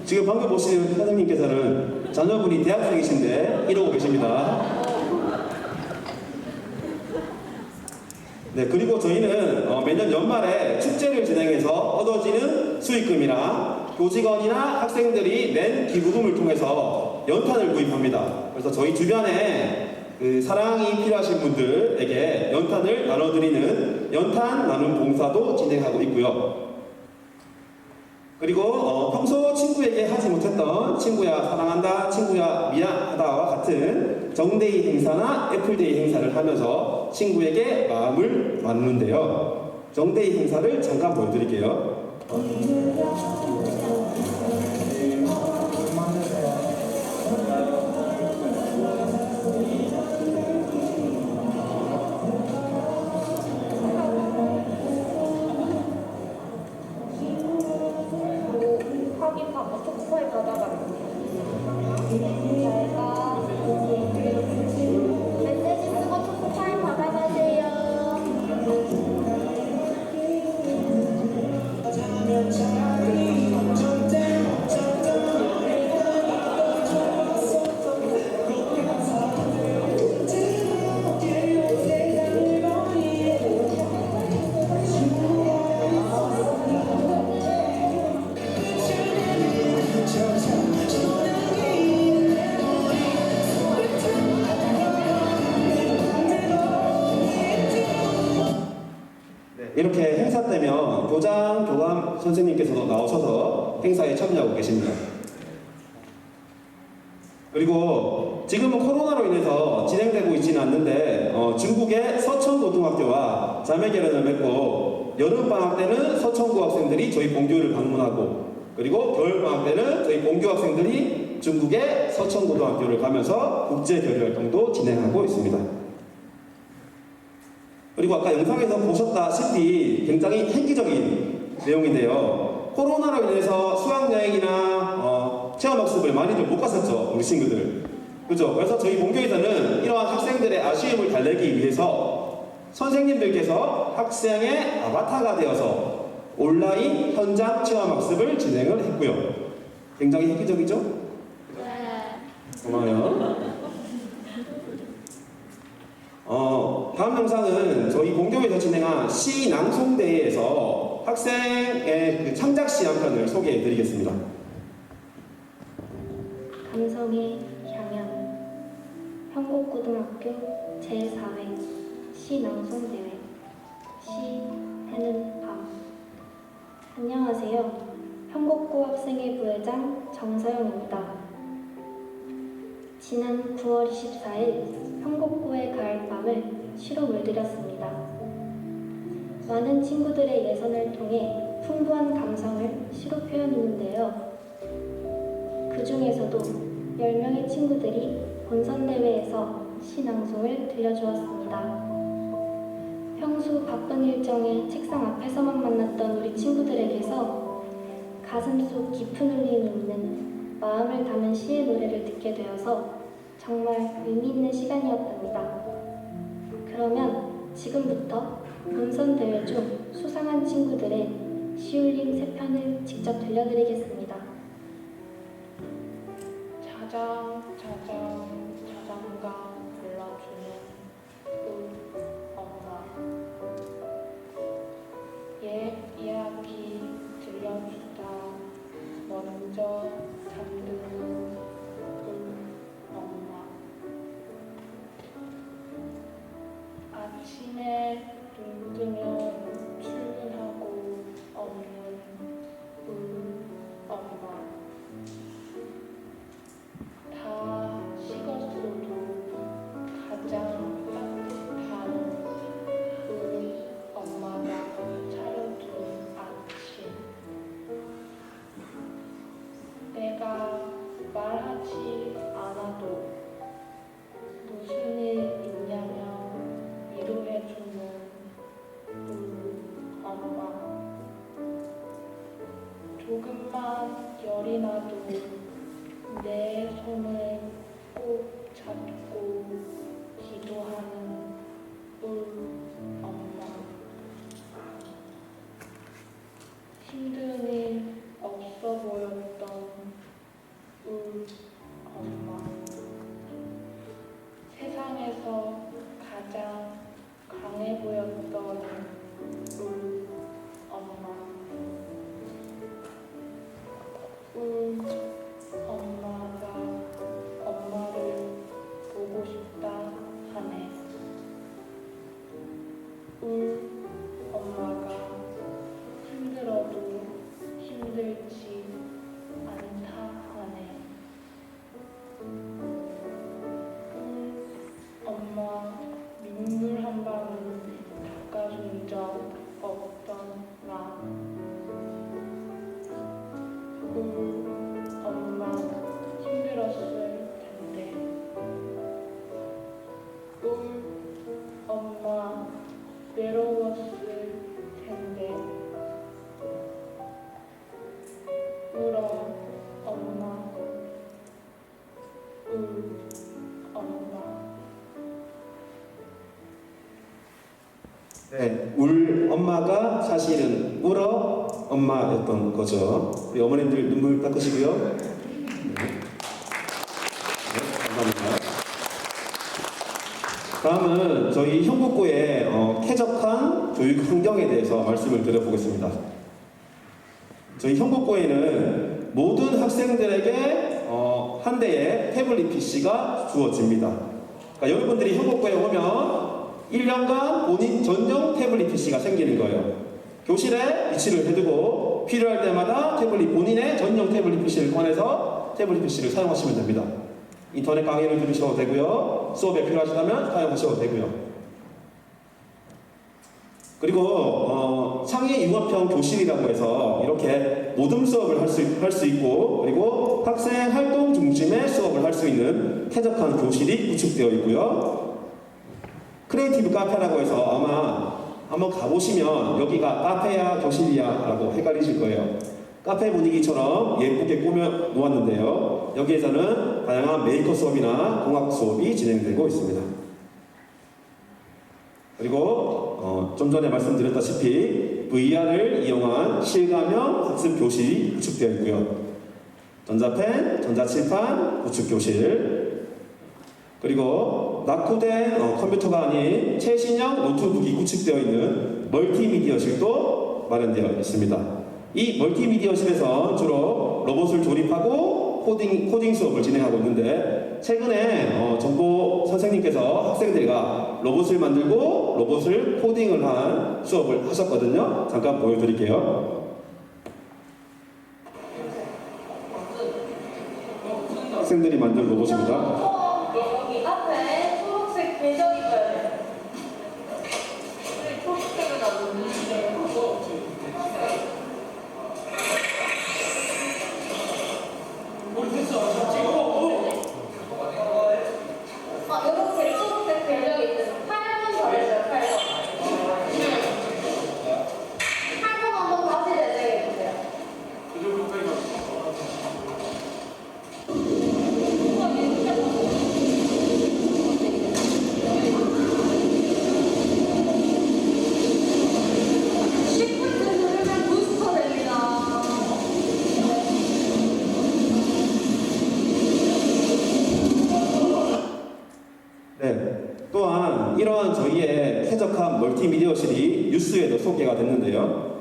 지금 방금 보시는 사장님께서는 자녀분이 대학생이신데 이러고 계십니다. 네, 그리고 저희는 매년 연말에 축제를 진행해서 얻어지는 수익금이랑 교직원이나 학생들이 낸 기부금을 통해서 연탄을 구입합니다. 그래서 저희 주변에 그 사랑이 필요하신 분들에게 연탄을 나눠드리는 연탄 나눔 봉사도 진행하고 있고요. 그리고 평소 친구에게 하지 못했던 친구야 사랑한다, 친구야 미안하다와 같은 정데이 행사나 애플데이 행사를 하면서 친구에게 마음을 나누는데요. 정데이 행사를 잠깐 보여드릴게요. 이렇게 행사 때면 교장, 교감 선생님께서도 나오셔서 행사에 참여하고 계십니다. 그리고 지금은 코로나로 인해서 진행되고 있지는 않는데 중국의 서천고등학교와 자매결연을 맺고 여름방학 때는 서천고 학생들이 저희 본교를 방문하고 그리고 겨울방학 때는 저희 본교 학생들이 중국의 서천고등학교를 가면서 국제교류 활동도 진행하고 있습니다. 그리고 아까 영상에서 보셨다시피 굉장히 획기적인 내용인데요. 코로나로 인해서 수학여행이나 체험학습을 많이들 못 갔었죠, 우리 친구들. 그죠? 그래서 저희 본교에서는 이러한 학생들의 아쉬움을 달래기 위해서 선생님들께서 학생의 아바타가 되어서 온라인 현장 체험학습을 진행을 했고요. 굉장히 획기적이죠? 고마워요. 다음 영상은 저희 본교에서 진행한 시 낭송대회에서 학생의 그 창작시 한 편을 소개해 드리겠습니다. 감성의 향연 현곡고등학교 제4회 시낭송대회 시해는 밤. 안녕하세요. 현곡고 학생회 부회장 정서영입니다. 지난 9월 24일 현곡고의 가을밤을 시로 물들였습니다. 많은 친구들의 예선을 통해 풍부한 감성을 시로 표현했는데요. 그 중에서도 10명의 친구들이 본선대회에서 시낭송을 들려주었습니다. 평소 바쁜 일정에 책상 앞에서만 만났던 우리 친구들에게서 가슴속 깊은 울림이 있는 마음을 담은 시의 노래를 듣게 되어서 정말 의미 있는 시간이었답니다. 그러면 지금부터 본선대회 중 수상한 친구들의 시울림 3편을 직접 들려드리겠습니다. 자장 자장가 불러주는 엄마. 옛 이야기 들려주다 먼저 잠드는 엄마. 아침에 눈 뜨면 출근하고 없는 엄마. 다 식었어도 가장 따뜻한 우리 엄마가 차려준 아침. 내가 말하지 않아도 무슨 일 있냐면 위로해주는 우리 엄마. 조금만 열이 나도 내 손을 꼭 잡고 기도하는 울 엄마. 힘든 일 없어 보였던 울 엄마. 세상에서 가장 강해 보였던 울 엄마. 울 엄마가 엄마를 보고 싶다 하네. 울 엄마가 힘들어도 힘들지 않다 하네. 울 엄마 민물 한 방울 닦아준 적 없던 나. 울 엄마 힘들었을 텐데. 울 엄마 외로웠을 텐데. 울어 엄마. 울 엄마. 네, 울 엄마가 사실은 울어 엄마였던 거죠. 우리 어머님들 눈물 닦으시고요. 네, 감사합니다. 다음은 저희 현곡고의 쾌적한 교육 환경에 대해서 말씀을 드려보겠습니다. 저희 현곡고에는 모든 학생들에게 한 대의 태블릿 PC가 주어집니다. 그러니까 여러분들이 현곡고에 오면 1년간 본인 전용 태블릿 PC가 생기는 거예요. 교실에 위치를 해두고 필요할 때마다 본인의 전용 태블릿 PC를 꺼내서 태블릿 PC를 사용하시면 됩니다. 인터넷 강의를 들으셔도 되고요. 수업에 필요하시다면 사용하셔도 되고요. 그리고 창의 융합형 교실이라고 해서 이렇게 모든 수업을 할 수 있고, 그리고 학생 활동 중심의 수업을 할 수 있는 쾌적한 교실이 구축되어 있고요. 크리에이티브 카페라고 해서 아마 한번 가보시면 여기가 카페야 교실이야 라고 헷갈리실 거예요. 카페 분위기처럼 예쁘게 꾸며 놓았는데요. 여기에서는 다양한 메이커 수업이나 공학 수업이 진행되고 있습니다. 그리고 좀 전에 말씀드렸다시피 VR을 이용한 실감형 학습 교실이 구축되어 있고요. 전자펜, 전자칠판 구축 교실, 그리고 낙후된 컴퓨터가 아닌 최신형 노트북이 구축되어 있는 멀티미디어실도 마련되어 있습니다. 이 멀티미디어실에서 주로 로봇을 조립하고 코딩 수업을 진행하고 있는데, 최근에 정보 선생님께서 학생들과 로봇을 만들고 로봇을 코딩을 한 수업을 하셨거든요. 잠깐 보여드릴게요. 학생들이 만든 로봇입니다. 여기 앞에 초록색 궤적이 있어요. 초록색을 놔두는 이렇게 초록색 궤적이 있어요. 8번 잘했어요. 8번 한번 다시 내려주세요. 네, 또한 이러한 저희의 쾌적한 멀티미디어실이 뉴스에도 소개가 됐는데요.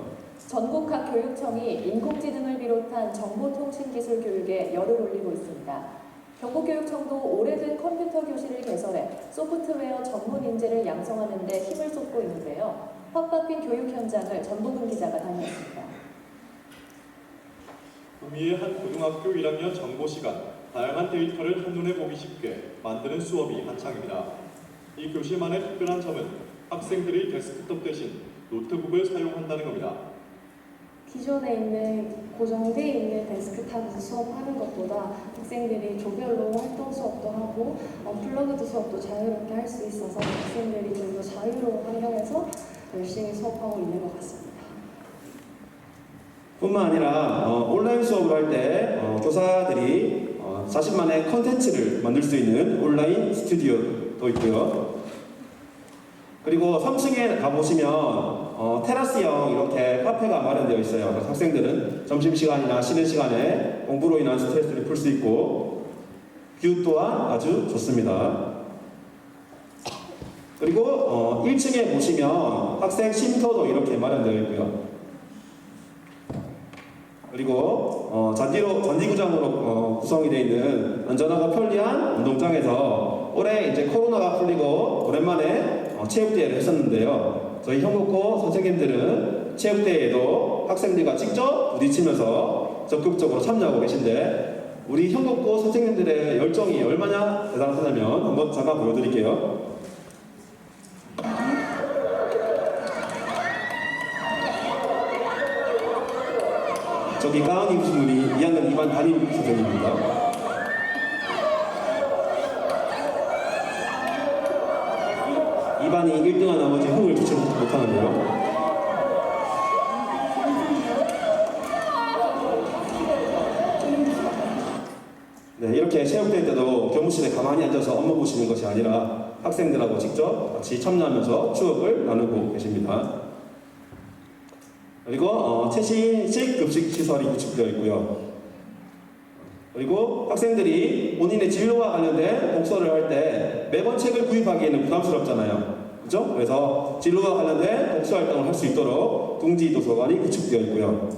전국학 교육청이 인공지능을 비롯한 정보통신기술 교육에 열을 올리고 있습니다. 경북교육청도 오래된 컴퓨터 교실을 개설해 소프트웨어 전문 인재를 양성하는 데 힘을 쏟고 있는데요. 확바뀐 교육 현장을 전보근 기자가 다녀왔습니다. 구미의 한 고등학교 1학년 정보 시간, 다양한 데이터를 한눈에 보기 쉽게 만드는 수업이 한창입니다. 이 교실만의 특별한 점은 학생들이 데스크톱 대신 노트북을 사용한다는 겁니다. 기존에 있는 고정되어 있는 데스크탑에서 수업하는 것보다 학생들이 조별로 활동 수업도 하고 언플러그드 수업도 자유롭게 할 수 있어서 학생들이 좀 더 자유로운 환경에서 열심히 수업하고 있는 것 같습니다. 뿐만 아니라 온라인 수업을 할 때 교사들이 자신만의 컨텐츠를 만들 수 있는 온라인 스튜디오도 있고요. 그리고 3층에 가보시면 테라스형 이렇게 카페가 마련되어 있어요. 그래서 학생들은 점심시간이나 쉬는 시간에 공부로 인한 스트레스를 풀 수 있고, 뷰 또한 아주 좋습니다. 그리고 1층에 보시면 학생 쉼터도 이렇게 마련되어 있고요. 그리고 잔디구장으로 구성이 되어 있는 안전하고 편리한 운동장에서 올해 이제 코로나가 풀리고 오랜만에 체육대회를 했었는데요. 저희 현국고 선생님들은 체육대회에도 학생들과 직접 부딪히면서 적극적으로 참여하고 계신데, 우리 현국고 선생님들의 열정이 얼마나 대단하냐면 한번 잠깐 보여드릴게요. 저기 가은 입으신 분이 2학년 2반 담임 선생님입니다. 이반이 1등한 나머지 흥을 주체 못하는데요. 네, 이렇게 체육대회 때도 교무실에 가만히 앉아서 업무 보시는 것이 아니라 학생들하고 직접 같이 참여하면서 추억을 나누고 계십니다. 그리고 최신식 급식 시설이 구축되어 있고요. 그리고 학생들이 본인의 진로와 관련된 독서를 할 때 매번 책을 구입하기에는 부담스럽잖아요. 그렇죠? 그래서 진로와 관련된 독서 활동을 할 수 있도록 둥지 도서관이 구축되어 있고요.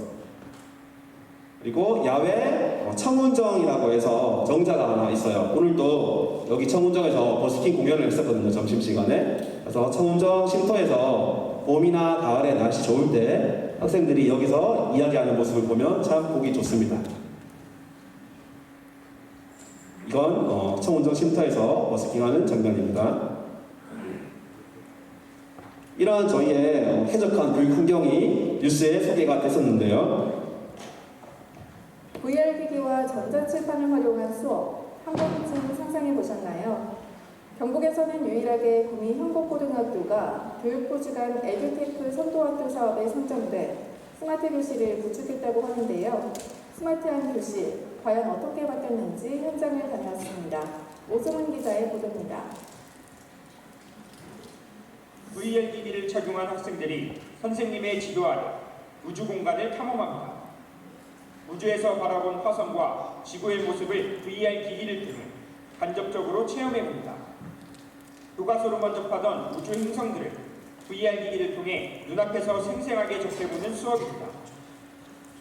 그리고 야외 청운정이라고 해서 정자가 하나 있어요. 오늘도 여기 청운정에서 버스킹 공연을 했었거든요, 점심시간에. 그래서 청운정 쉼터에서 봄이나 가을에 날씨 좋을 때 학생들이 여기서 이야기하는 모습을 보면 참 보기 좋습니다. 이건 청운정 쉼터에서 버스킹하는 장면입니다. 이러한 저희의 쾌적한 교육 환경이 뉴스에 소개가 됐었는데요. VR 기기와 전자칠판을 활용한 수업, 한 번쯤 상상해 보셨나요? 경북에서는 유일하게 구미 현곡고등학교가 교육부 주관 에듀테크 선도학교 사업에 선정돼 스마트 교실을 구축했다고 하는데요. 스마트한 교실, 과연 어떻게 바뀌었는지 현장을 다녀왔습니다. 오승훈 기자의 보도입니다. VR 기기를 착용한 학생들이 선생님의 지도 아래 우주 공간을 탐험합니다. 우주에서 바라본 화성과 지구의 모습을 VR 기기를 통해 간접적으로 체험해봅니다. 교과서로만 접하던 우주 행성들을 VR 기기를 통해 눈앞에서 생생하게 접해보는 수업입니다.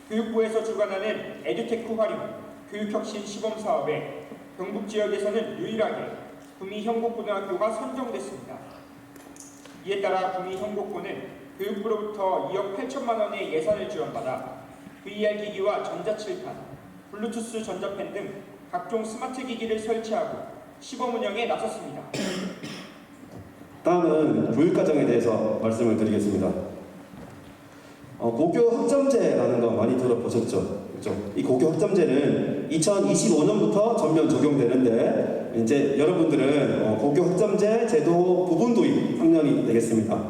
교육부에서 주관하는 에듀테크 활용 교육혁신 시범사업에 경북 지역에서는 유일하게 구미 현곡고등학교가 선정됐습니다. 이에 따라 구미 현곡고는 교육부로부터 2억 8천만 원의 예산을 지원받아 VR 기기와 전자칠판, 블루투스 전자펜 등 각종 스마트 기기를 설치하고 시범 운영에 나섰습니다. 다음은 교육과정에 대해서 말씀을 드리겠습니다. 고교 학점제라는 거 많이 들어보셨죠? 그렇죠? 이 고교 학점제는 2025년부터 전면 적용되는데 이제 여러분들은 고교 학점제 제도 부분 도입 학년이 되겠습니다.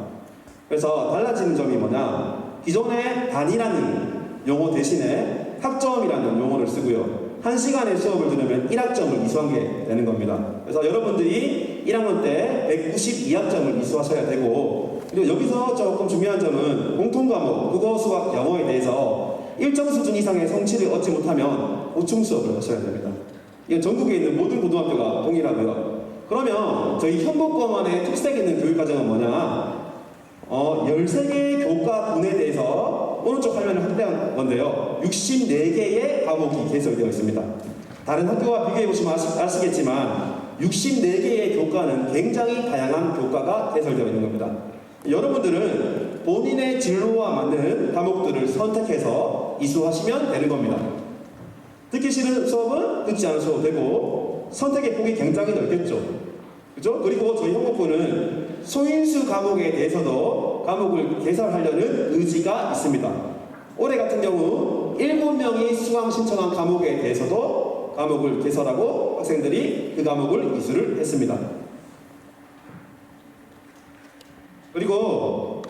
그래서 달라지는 점이 뭐냐? 기존의 단위라는 용어 대신에 학점이라는 용어를 쓰고요. 1시간의 수업을 들으면 1학점을 이수한 게 되는 겁니다. 그래서 여러분들이 1학년 때 192학점을 이수하셔야 되고, 그리고 여기서 조금 중요한 점은 공통과목, 국어, 수학, 영어에 대해서 일정 수준 이상의 성취를 얻지 못하면 보충 수업을 하셔야 됩니다. 이건 전국에 있는 모든 고등학교가 동일하고요. 그러면 저희 현곡고만의 특색 있는 교육과정은 뭐냐? 13개의 교과분에 대해서 오른쪽 화면을 확대한 건데요. 64개의 과목이 개설되어 있습니다. 다른 학교와 비교해보시면 아시겠지만 64개의 교과는 굉장히 다양한 교과가 개설되어 있는 겁니다. 여러분들은 본인의 진로와 맞는 과목들을 선택해서 이수하시면 되는 겁니다. 듣기 싫은 수업은 듣지 않으셔도 되고 선택의 폭이 굉장히 넓겠죠. 그죠? 그리고 저희 현곡고는 소인수 과목에 대해서도 과목을 개설하려는 의지가 있습니다. 올해 같은 경우 7명이 수강 신청한 과목에 대해서도 과목을 개설하고 학생들이 그 과목을 이수를 했습니다. 그리고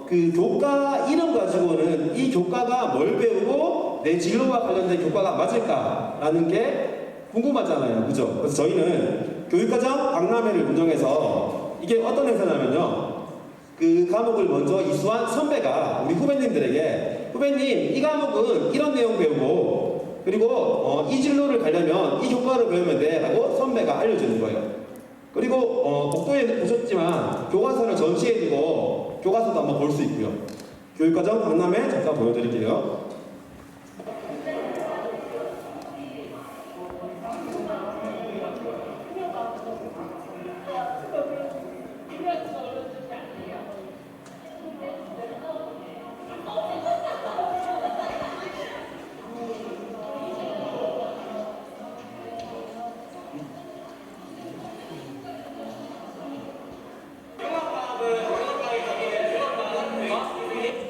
그 교과 이름 가지고는 이 교과가 뭘 배우고 내 진로와 관련된 교과가 맞을까라는 게 궁금하잖아요. 그죠? 그래서 저희는 교육과정 박람회를 운영해서 이게 어떤 행사냐면요. 그 과목을 먼저 이수한 선배가 우리 후배님들에게 후배님 이 과목은 이런 내용 배우고 그리고 이 진로를 가려면 이 교과를 배우면 돼 라고 선배가 알려주는 거예요. 그리고 복도에 보셨지만 교과서를 전시해두고 교과서도 한번 볼 수 있고요. 교육과정 박람회 잠깐 보여드릴게요.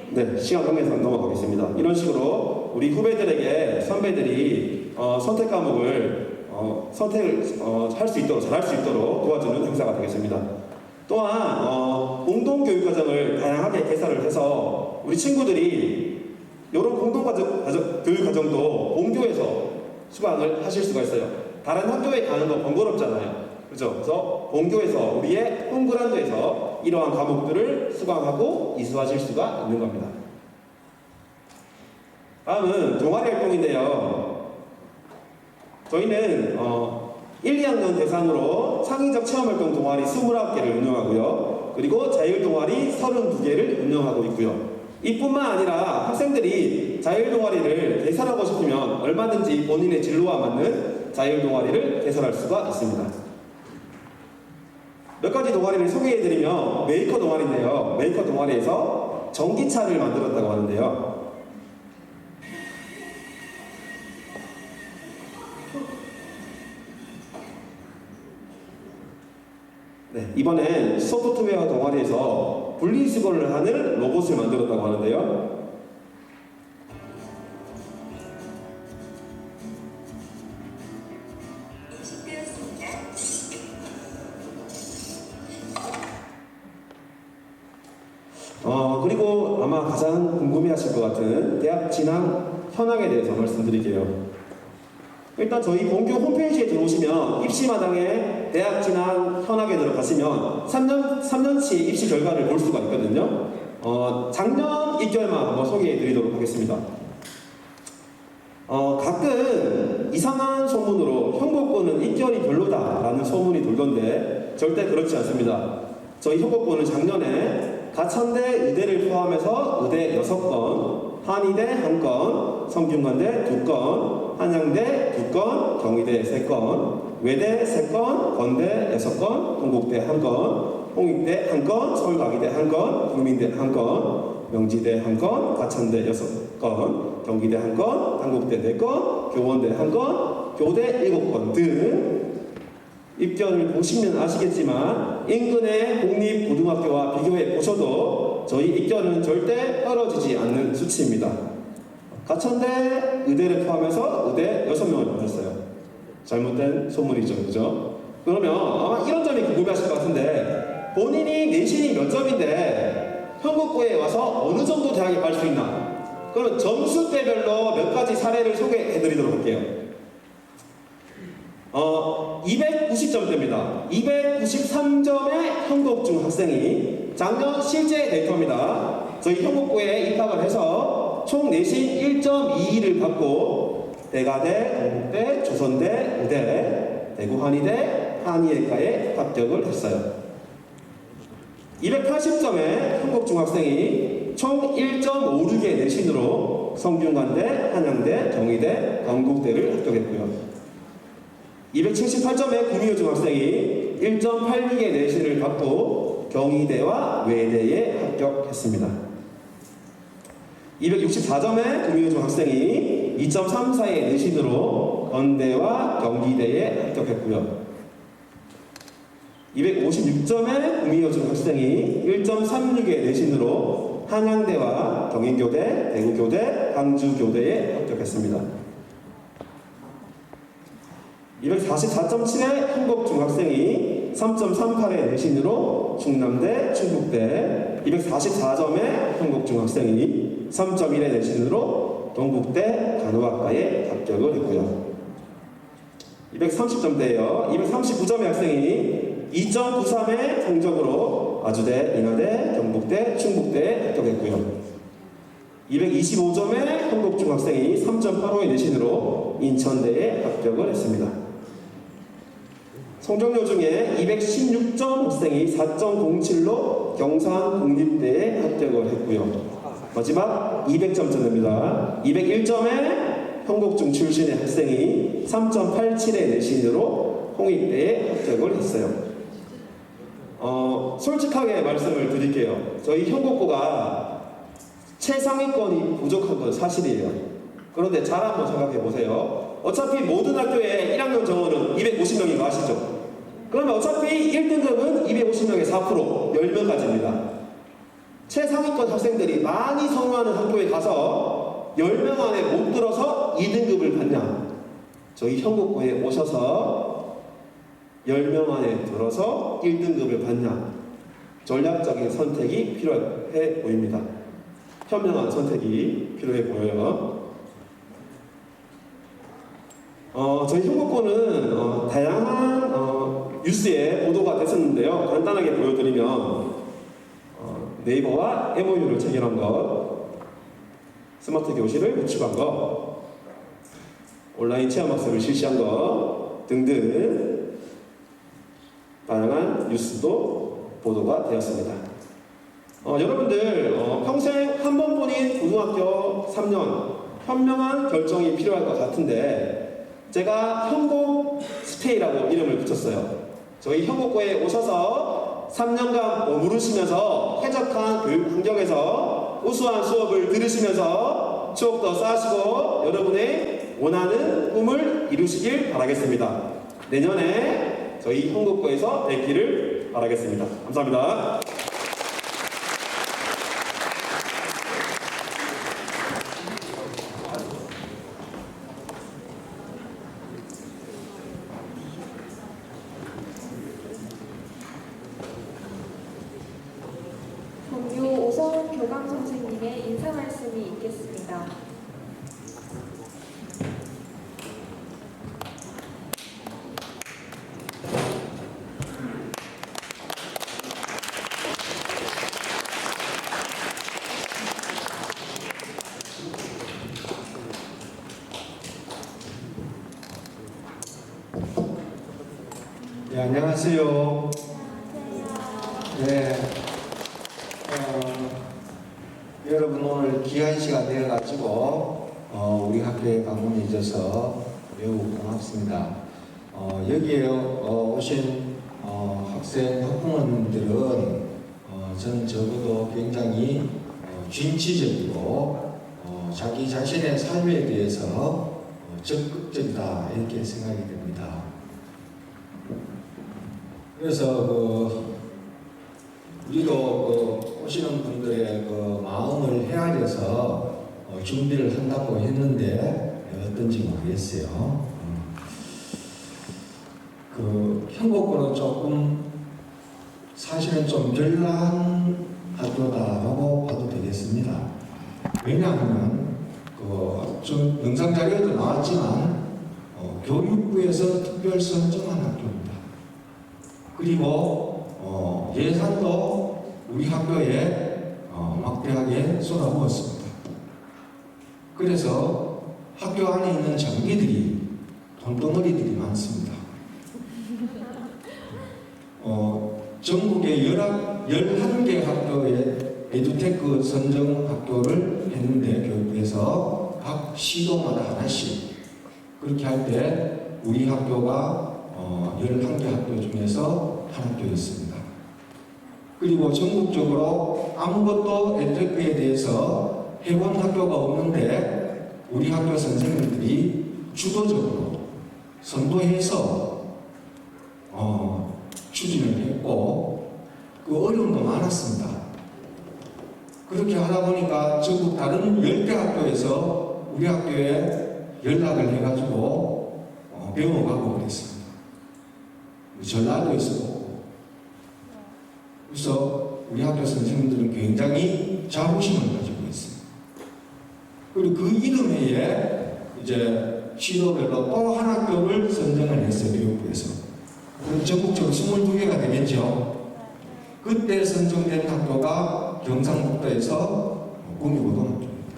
네, 시간 관계상 넘어가겠습니다. 이런 식으로 우리 후배들에게 선배들이 선택 과목을 선택을 할 수 있도록 잘할 수 있도록 도와주는 행사가 되겠습니다. 또한 공동교육과정을 다양하게 개설을 해서 우리 친구들이 이런 공동교육과정도 본교에서 수강을 하실 수가 있어요. 다른 학교에 가는 거 번거롭잖아요. 그죠? 그래서 본교에서 우리의 홈그라운드에서 이러한 과목들을 수강하고 이수하실 수가 있는 겁니다. 다음은 동아리 활동인데요. 저희는 1, 2학년 대상으로 창의적 체험활동 동아리 29개를 운영하고요. 그리고 자율 동아리 32개를 운영하고 있고요. 이뿐만 아니라 학생들이 자율 동아리를 개설하고 싶으면 얼마든지 본인의 진로와 맞는 자율 동아리를 개설할 수가 있습니다. 몇 가지 동아리를 소개해드리면 메이커 동아리인데요. 메이커 동아리에서 전기차를 만들었다고 하는데요. 네, 이번엔 소프트웨어 동아리에서 분리수거를 하는 로봇을 만들었다고 하는데요. 그리고 아마 가장 궁금해하실 것 같은 대학 진학 현황에 대해서 말씀드릴게요. 일단 저희 본교 홈페이지에 들어오시면 입시마당에 대학 진학 현황에 들어가시면 3년치 입시 결과를 볼 수가 있거든요. 작년 입결만 한번 소개해 드리도록 하겠습니다. 가끔 이상한 소문으로 형복고는 입결이 별로다라는 소문이 돌던데 절대 그렇지 않습니다. 저희 형복고는 작년에 가천대, 의대를 포함해서 의대 6건, 한의대 1건, 성균관대 2건, 한양대 2건, 경희대 3건, 외대 3건, 건대 6건, 동국대 1건, 홍익대 1건, 서울과기대 1건, 국민대 1건, 명지대 1건, 가천대 6건, 경기대 1건, 한국대 4건, 교원대 1건, 교대 7건 등 입결을 보시면 아시겠지만 인근의 공립고등학교와 비교해 보셔도 저희 입결은 절대 떨어지지 않는 수치입니다. 가천대 의대를 포함해서 의대 6명을 받았어요. 잘못된 소문이죠, 그죠? 그러면 아마 이런 점이 궁금해하실 것 같은데 본인이 내신이 몇 점인데 형국고에 와서 어느 정도 대학에 갈 수 있나? 그럼 점수대별로 몇 가지 사례를 소개해 드리도록 할게요. 290점대입니다. 293점의 형국중 학생이 작년 실제 데이터입니다. 저희 형국고에 입학을 해서 총 내신 1.22를 받고 대가대, 동국대, 조선대, 의대, 대구 한의대, 한의예과에 합격을 했어요. 280점의 형국중 학생이 총 1.56의 내신으로 성균관대, 한양대, 경희대, 건국대를 합격했고요. 278점의 구미호중 학생이 1.86의 내신을 받고 경희대와 외대에 합격했습니다. 264점의 구미호중 학생이 2.34의 내신으로 건대와 경기대에 합격했고요. 256점의 구미호중 학생이 1.36의 내신으로 한양대와 경인교대, 대구교대, 광주교대에 합격했습니다. 244.7의 한국중 학생이 3.38의 내신으로 충남대, 충북대, 244점의 한국중 학생이 3.1의 내신으로 동국대 간호학과에 합격을 했고요. 230점대예요. 239점의 학생이 2.93의 성적으로 아주대, 인하대, 경북대, 충북대에 합격했고요. 225점의 한국중 학생이 3.85의 내신으로 인천대에 합격을 했습니다. 성적료 중에 216점 학생이 4.07로 경산국립대에 합격을 했고요. 마지막 200점짜리입니다. 201점의 한국중 출신의 학생이 3.87의 내신으로 홍익대에 합격을 했어요. 솔직하게 말씀을 드릴게요. 저희 형국고가 최상위권이 부족한 건 사실이에요. 그런데 잘 한번 생각해 보세요. 어차피 모든 학교의 1학년 정원은 250명인 거 아시죠? 그러면 어차피 1등급은 250명의 4%, 10명까지입니다. 최상위권 학생들이 많이 선호하는 학교에 가서 10명 안에 못 들어서 2등급을 받냐? 저희 형국고에 오셔서 10명 안에 들어서 1등급을 받냐? 전략적인 선택이 필요해 보입니다. 현명한 선택이 필요해 보여요. 저희 형국고는 다양한 뉴스에 보도가 됐었는데요. 간단하게 보여드리면 네이버와 MOU를 체결한 것, 스마트 교실을 구축한 것, 온라인 체험학습을 실시한 것 등등 다양한 뉴스도 보도가 되었습니다. 여러분들 평생 한 번뿐인 고등학교 3년 현명한 결정이 필요할 것 같은데 제가 현곡 스테이라고 이름을 붙였어요. 저희 현곡고에 오셔서 3년간 머무르시면서 쾌적한 교육 환경에서 우수한 수업을 들으시면서 추억도 쌓으시고 여러분의 원하는 꿈을 이루시길 바라겠습니다. 내년에 저희 현곡고에서 뵙기를 바라겠습니다. 감사합니다. 본교 오성훈 교감 선생님의 인사 말씀이 있겠습니다. 네, 안녕하세요. 네, 여러분 오늘 귀한 시간 되어가지고 우리 학교에 방문해 주셔서 매우 고맙습니다. 여기에 오신 학생 학부모님들은 저는 적어도 굉장히 진취적이고 자기 자신의 삶에 대해서 적극적이다 이렇게 생각이 됩니다. 그래서 우리도 오시는 분들의 마음을 헤아려서 준비를 한다고 했는데 어떤지 모르겠어요. 현곡고는 조금 사실은 좀 별난 학교다라고 봐도 되겠습니다. 왜냐하면 좀 영상 자료에도 나왔지만 교육부에서 특별 선정한 학교입니다. 그리고 예산도 우리 학교에 막대하게 쏟아부었습니다. 그래서 학교 안에 있는 장비들이 돈덩어리들이 많습니다. 전국에 11개 학교에 에듀테크 선정 학교를 했는데 교육부에서 각 시도마다 하나씩 그렇게 할 때 우리 학교가 11개 학교 중에서 한 학교였습니다. 그리고 전국적으로 아무것도 에듀테크에 대해서 해본 학교가 없는데 우리 학교 선생님들이 주도적으로 선도해서 추진을 했고 그 어려움도 많았습니다. 그렇게 하다 보니까 전국 다른 10개 학교에서 우리 학교에 연락을 해가지고 배워가고 그랬습니다. 전라도에서 오고. 그래서 우리 학교 선생님들은 굉장히 자부심을 가지고 있습니다. 그리고 그 이듬해에 이제 시도별로 또 한 학교를 선정을 했어요. 교육부에서. 그럼 전국적으로 22개가 되겠죠. 그때 선정된 학교가 경상북도에서 구미고등학교입니다.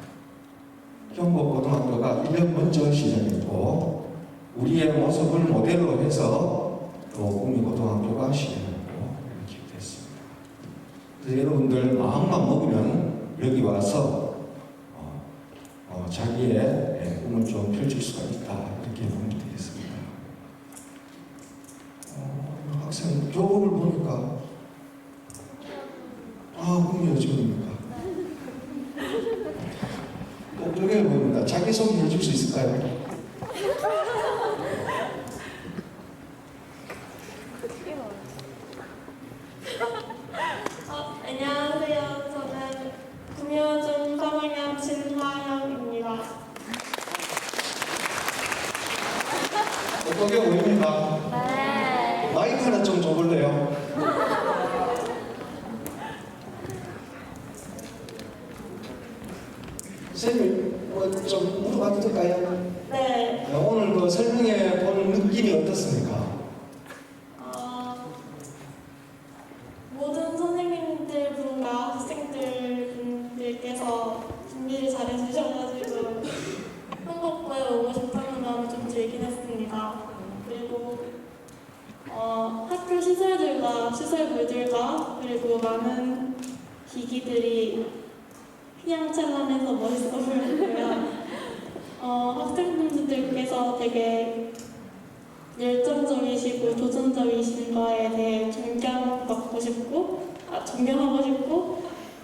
현곡고등학교가 1년 먼저 시작했고 우리의 모습을 모델로 해서 또 구미고등학교가 시작했고 이렇게 됐습니다. 그래서 여러분들 마음만 먹으면 여기 와서 자기의 꿈을 좀 펼칠 수가 있다 이렇게 보면 되겠습니다. 학생 교복을 보니까 꿈이 요즘입니까? 똑똑해 보입니다. 자기소개 해줄 수 있을까요? 안녕하세요. 저는 구미호중 3학년 진화영입니다. 똑똑해 보입니다. 네. 마이크 하나 좀 줘볼래요? 선생님, 좀 물어봐도 될까요? 네. 오늘 설명해 본 느낌이 어떻습니까? 모든 선생님들 분과 학생들 분들께서 준비를 잘 해주셔가지고 한국고에 오고 싶다는 마음이 좀 들긴 했습니다. 그리고 학교 시설들과 시설물들과 그리고 많은 기기들이 휘황찬란해서 멋있어 보였고요. 학생분들께서 되게 열정적이시고 도전적이신 거에 대해 존경하고 싶고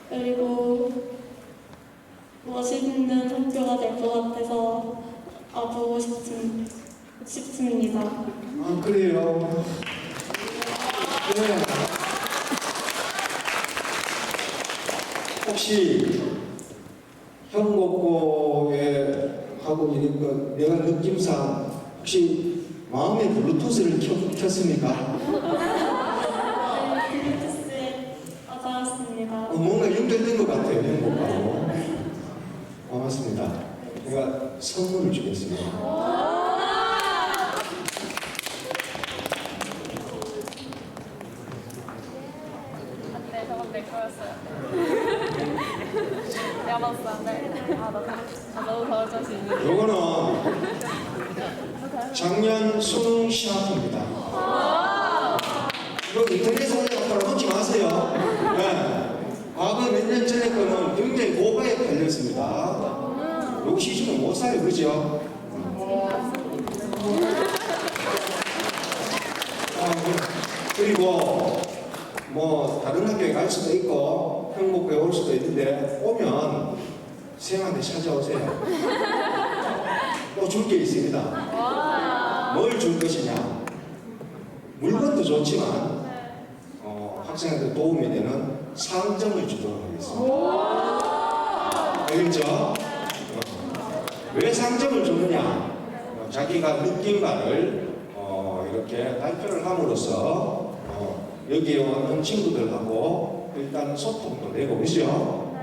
그리고 멋있는 학교가 될 것 같아서 보고 싶습니다. 아, 그래요. 네. 혹시 현곡고에 하고 있으니까 내가 느낌상 혹시 마음의 블루투스를 켰습니까? 블루투스에 받아왔습니다. 뭔가 연결된 것 같아요, 현곡하고. 고맙습니다. 제가 선물을 주겠습니다. 저건 내 거였어요. 내가 봤어. 너무 더울 자신 있는데. 요거는 작년 수능 시합입니다. 이거 인터넷에서 바로 놓지 마세요. 네. 과거 몇 년 전에 거는 굉장히 고가에 팔렸습니다. 요 시중에 못 사요, 그죠? 그리고 뭐 다른 학교에 갈 수도 있고 행복에 올 수도 있는데 오면 쌤한테 찾아오세요. 또 줄 게 있습니다. 뭘 줄 것이냐? 물건도 좋지만 학생한테 도움이 되는 상점을 주도록 하겠습니다. 알겠죠? 왜 상점을 주느냐? 자기가 느낀 바를 이렇게 발표를 함으로써 여기에 오는 친구들하고 일단 소통도 되고, 그죠?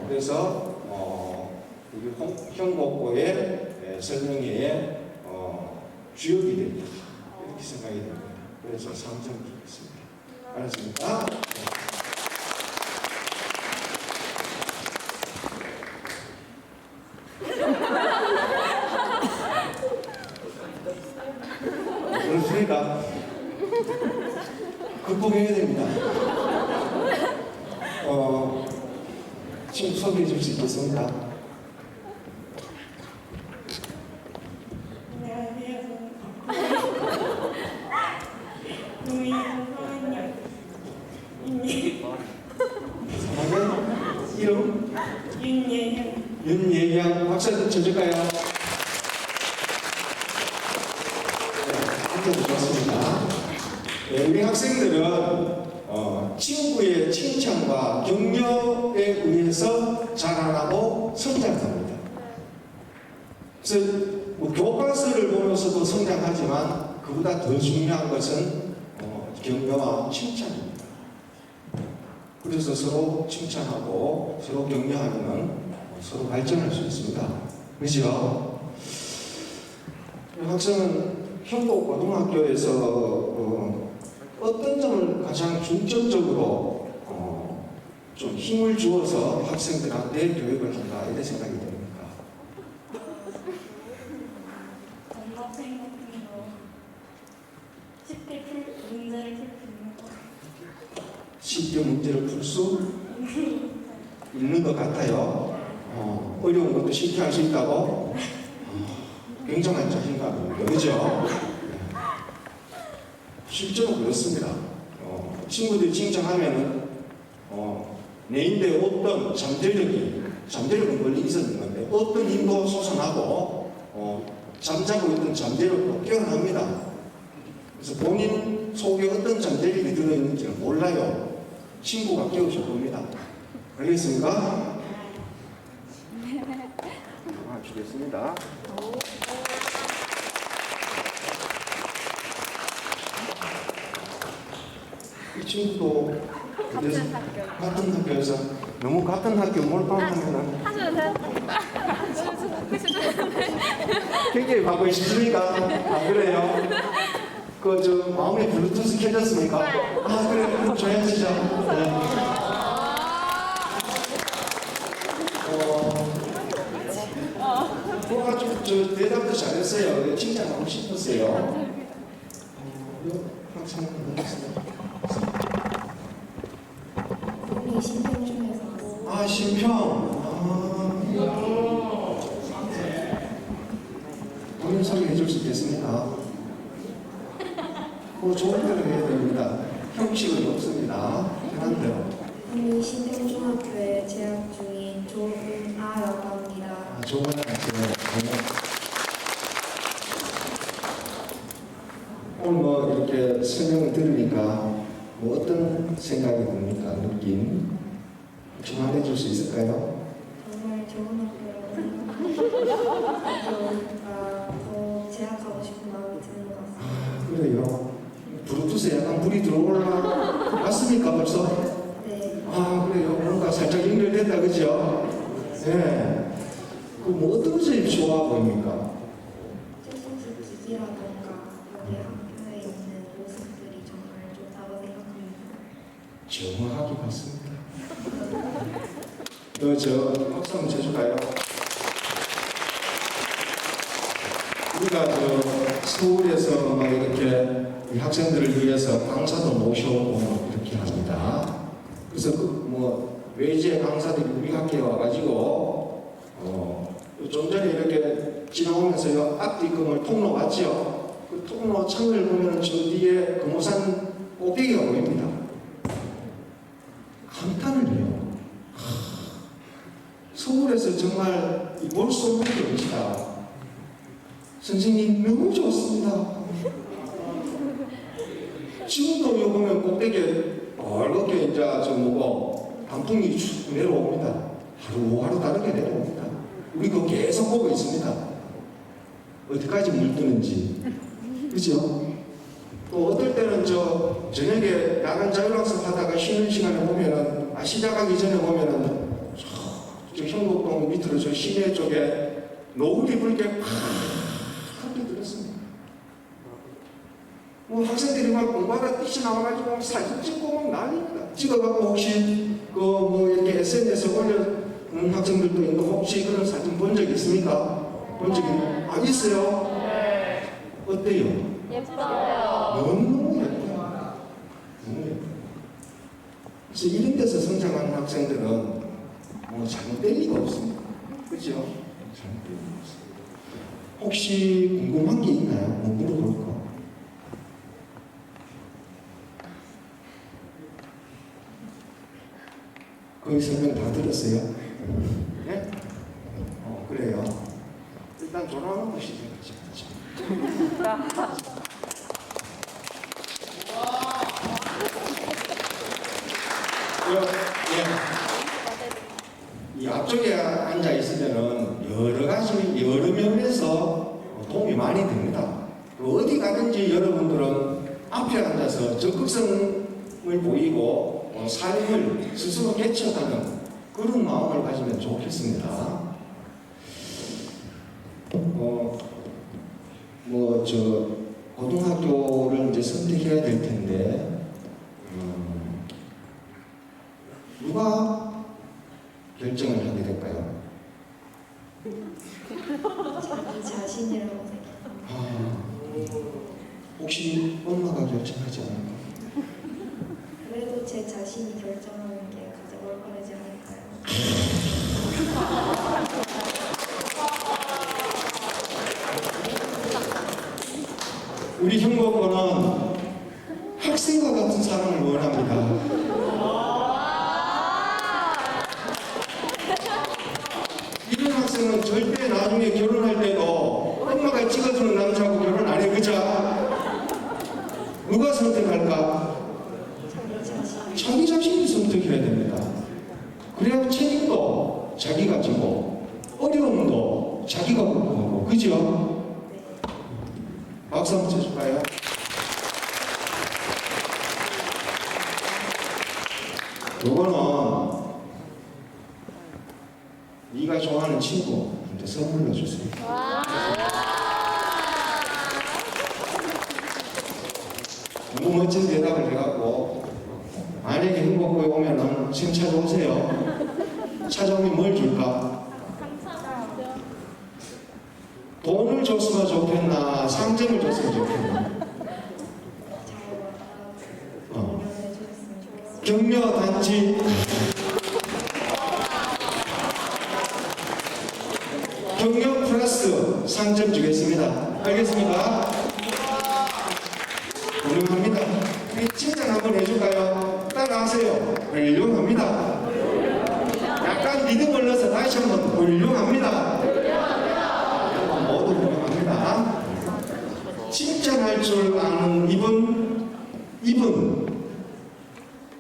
그래서 현곡고의 설명회의 주역이 된다, 이렇게 생각이 됩니다. 그래서 상점을 주겠습니다. 알았습니까? 그렇습니까? 극복해야 됩니다. 친구 소개해 줄 수 있겠습니까? 이름? 윤예향. 박수 한번 쳐줄까요? 네, 한번 좋습니다. 네, 우리 학생들은 친구의 칭찬과 격려에 의해서 자라나고 성장합니다. 그래서 뭐 교과서를 보면서도 성장하지만 그보다 더 중요한 것은 격려와 칭찬입니다. 그래서 서로 칭찬하고 서로 격려하면 서로 발전할 수 있습니다. 그렇죠? 학생은 현곡고등학교에서 어떤 점을 가장 중점적으로 좀 힘을 주어서 학생들한테 교육을 한다, 이런 생각이 듭니까? 정답 생각하는 거 쉽게 문제를 풀 수 있는 거. 쉽게 문제를 풀 수 있는 것 같아요. 어려운 것도 쉽게 할 수 있다고? 굉장한 자신감입니다. 그죠? 실제로 그렇습니다. 친구들이 칭찬하면은 내인데 어떤 잠재력은 원래 있었는 건데 어떤 힘도 솟아나고 잠자고 있던 잠재력도 깨어납니다. 그래서 본인 속에 어떤 잠재력이 들어있는지는 몰라요. 친구가 깨우쳐 봅니다. 알겠습니까? 주겠습니다. 이 친구도 같은 학교에서 너무 같은 학교 몰빵하면 굉장히 가고 싶습니까? 그래요? 저 마음에 블루투스 켜졌습니까? 그래, 그럼 줘야지죠. 뭐가 좀 대답도 잘했어요. 칭찬하고 싶었어요. 학생은 우리 신경 중에서 아, 심평. 본인 소개해 줄 수 있겠습니까? 좋은 대로 해야 됩니다. 형식은 없습니다. 편한 대로. 저는 신평중학교에 재학 중인 조은아라고 합니다. 조은아, 오늘 뭐 이렇게 설명을 들으니까 뭐 어떤 생각이 듭니까? 느낌? 혹시 말해줄 수 있을까요? 정말 좋은 학교라고 생각하니까 더 재학하고 싶은 마음이 드는 것 같습니다. 그래요. 브루투스에 약간 불이 들어올라 맞습니까 벌써? 네. 아 그래요. 뭔가 살짝 연결됐다 그죠? 네. 그뭐 어떤 것이 좋아 보입니까? 특수식 기기라던가 여기 학교에 있는 모습들이 정말 좋다고 생각합니다. 정확하게 봤습니다. 저 박수 한번 쳐줄까요? 우리가 서울에서 막 이렇게 이 학생들을 위해서 강사도 모셔오고 이렇게 합니다. 그래서 뭐 외제 강사들이 우리 학교에 와가지고 좀 전에 이렇게 지나오면서 앞뒤금을 통로 봤죠? 그 통로 창을 보면 저 뒤에 금호산 꼭대기가 보입니다. 감탄을 해요. 서울에서 정말 볼 수 없는 경치다. 선생님 너무 좋습니다. 지금도 여기 보면 꼭대기에 빨갛게 이제 뭐고 단풍이 쭉 내려옵니다. 하루하루 다르게 내려옵니다. 우리 그거 계속 보고 있습니다. 어디까지 물드는지. 그죠? 또 어떨 때는 저녁에 야간 자율학습 하다가 쉬는 시간에 보면은 시작하기 전에 보면은 저 형곡동 밑으로 저 시내 쪽에 노을이 붉게 팍하게 들었습니다. 뭐 학생들이 막 공부하다 뛰쳐나와가지고 사진 찍고 막 난립니다. 찍어갖고 혹시 뭐 이렇게 SNS에 올려놓은 학생들도 있는데 혹시 그런 사진 본 적 있습니까? 본 적이 있어요? 어때요? 예뻐요. 너무 예뻐요. 너무 예뻐요. 그래서 이런 데서 성장하는 학생들은 뭐 잘못된 리가 없습니다. 그렇죠? 잘못된 리가 없습니다. 혹시 궁금한 게 있나요? 뭐 물어볼까? 거기 설명 다 들었어요? 네? 그래요. 일단 돌아오는 것이 되겠죠. 이 앞쪽에 앉아 있으면은 여러 가지 여러 면에서 도움이 많이 됩니다. 어디 가든지 여러분들은 앞에 앉아서 적극성을 보이고 삶을 스스로 개척하는 그런 마음을 가지면 좋겠습니다. 고등학교를 이제 선택해야 될 텐데 누가 결정을 하게 될까요? 자기 자신이라고 생각합니다. 혹시 엄마가 결정하지 않을까? 그래도 제 자신이 결정하는 게 가장 올바르지 않을까요? 우리 형고권은 학생과 같은 사랑을 원합니다. 이런 학생은 절대 나중에 결혼할 때도 엄마가 찍어주는 남자하고 결혼 안 해, 그죠? 누가 선택할까? 자기 자신이 선택해야 됩니다. 그래야 책임도 자기가 지고 어려움도 자기가 극복하고, 그죠? 박수 한번 쳐줄까요? 요거는 네가 좋아하는 친구한테 선물로 주세요. 너무 멋진 대답을 해갖고 만약에 행복부에 오면은 지금 찾아오세요. 찾아오면 뭘 줄까? 돈을 줬으면 좋겠나? 상점을 줬으면 좋겠나? 격려 단지 상점 주겠습니다. 알겠습니까? 훌륭합니다. 칭찬 한번 해줄까요? 따라하세요. 훌륭합니다. 약간 리듬을 넣어서 다시 한번 훌륭합니다. 모두 훌륭합니다. 칭찬할 줄 아는 입은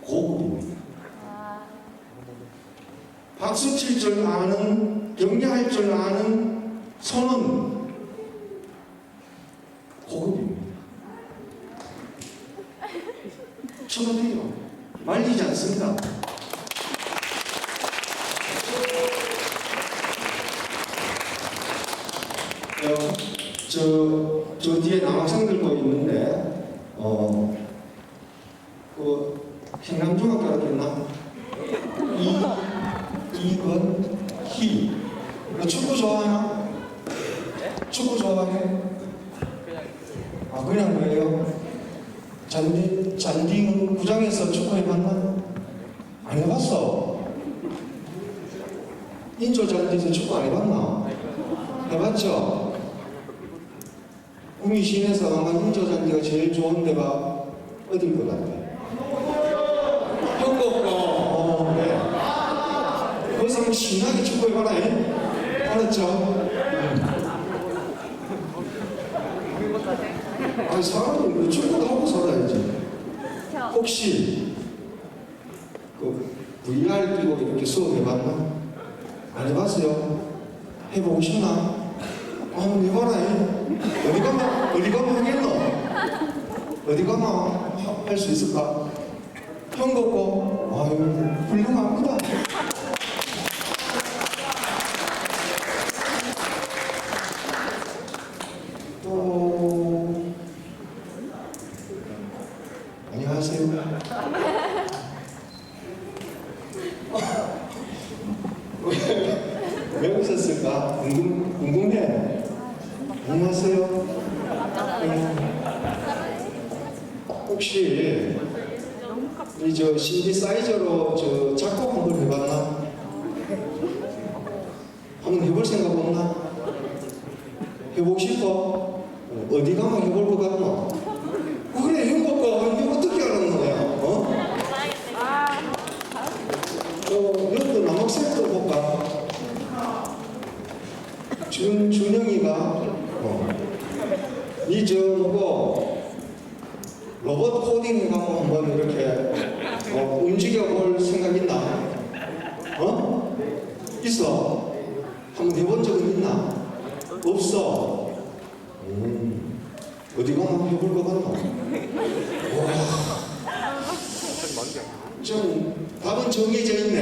고급입니다. 박수 칠 줄 아는, 격려할 줄 아는 손은 고급입니다. 쳐도 돼요. 말리지 않습니다. 저 뒤에 남학생들도 있는데, 행남중학교 알았겠나? 이건희. 너 축구 좋아하나? 축구 좋아해? 아, 그냥 그래요? 잔디 구장에서 축구 해봤나? 안 해봤어. 인조 잔디에서 축구 안 해봤나? 해봤죠? 구미 시내에서 아마 인조 잔디가 제일 좋은 데가 어딜 것 같아? 형곡고. 네. 거기서 한번 신나게 축구 해봐라. 알았죠? 아니, 사람은 축구도 하고 살아야지. 혹시 VR 끼고 이렇게 수업 해봤나? 안 해봤어요? 해보고 싶나? 한번 해봐라. 어디 가면 하겠노? 어디 가면 할 수 있을까? 형 걷고, 아유, 훌륭합니다. 또, 안녕하세요. 왜 웃었을까? 궁금해. 안녕하세요. 혹시 이 신디사이저로 작곡 한번 해봤나? 한번 해볼 생각 없나? 해보고 싶어? 어디 가면 해볼 것 같나? 그래, 해볼까? 이거 어떻게 알았는 거야? 여기도 남학생도 볼까? 준영이가 로봇 코딩 해갖고 한번 이렇게 움직여 볼 생각 있나? 있어? 한번 해본 적은 있나? 없어? 어디 가면 해볼 것 같나? 좀 답은 정해져 있네.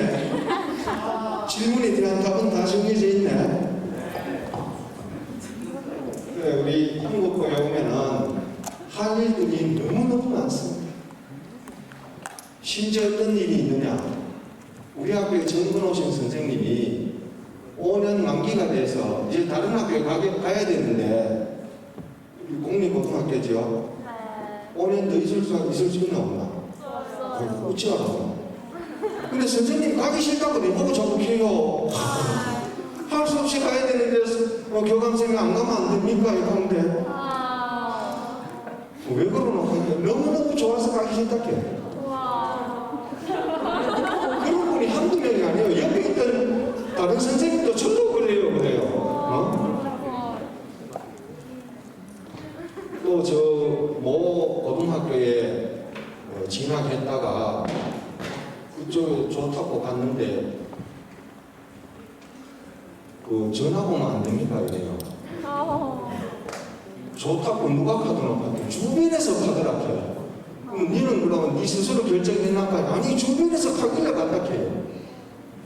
질문에 대한 답은 다 정해져 있네. 그래, 우리 한국어에 오면은 할 일들이 너무너무 많습니다. 심지어 어떤 일이 있느냐? 우리 학교에 정근오신 선생님이 5년 만기가 돼서 이제 다른 학교에 가야 되는데, 공립고등학교죠? 5년 더 있을 수 있나 없나? 어찌하라고? 근데 선생님 가기 싫다고 내보고 접촉해요. 할 수 없이 가야 되는데 교감생이 안 가면 안 됩니까? 이러는데 왜 그러나? 너무너무 좋아서 가기 싫다게. 그런 분이 한두 명이 아니에요. 옆에 있던 다른 선생님도 저도 그래요. 또 모 고등학교에 진학했다가 그쪽에 좋다고 갔는데 전화 오면 안 됩니까? 이래요. 좋다고 누가 카드나 주변에서 카드라케. 그럼 니는 그러면 니 스스로 결정해놨까? 아니, 주변에서 카드가 간다케.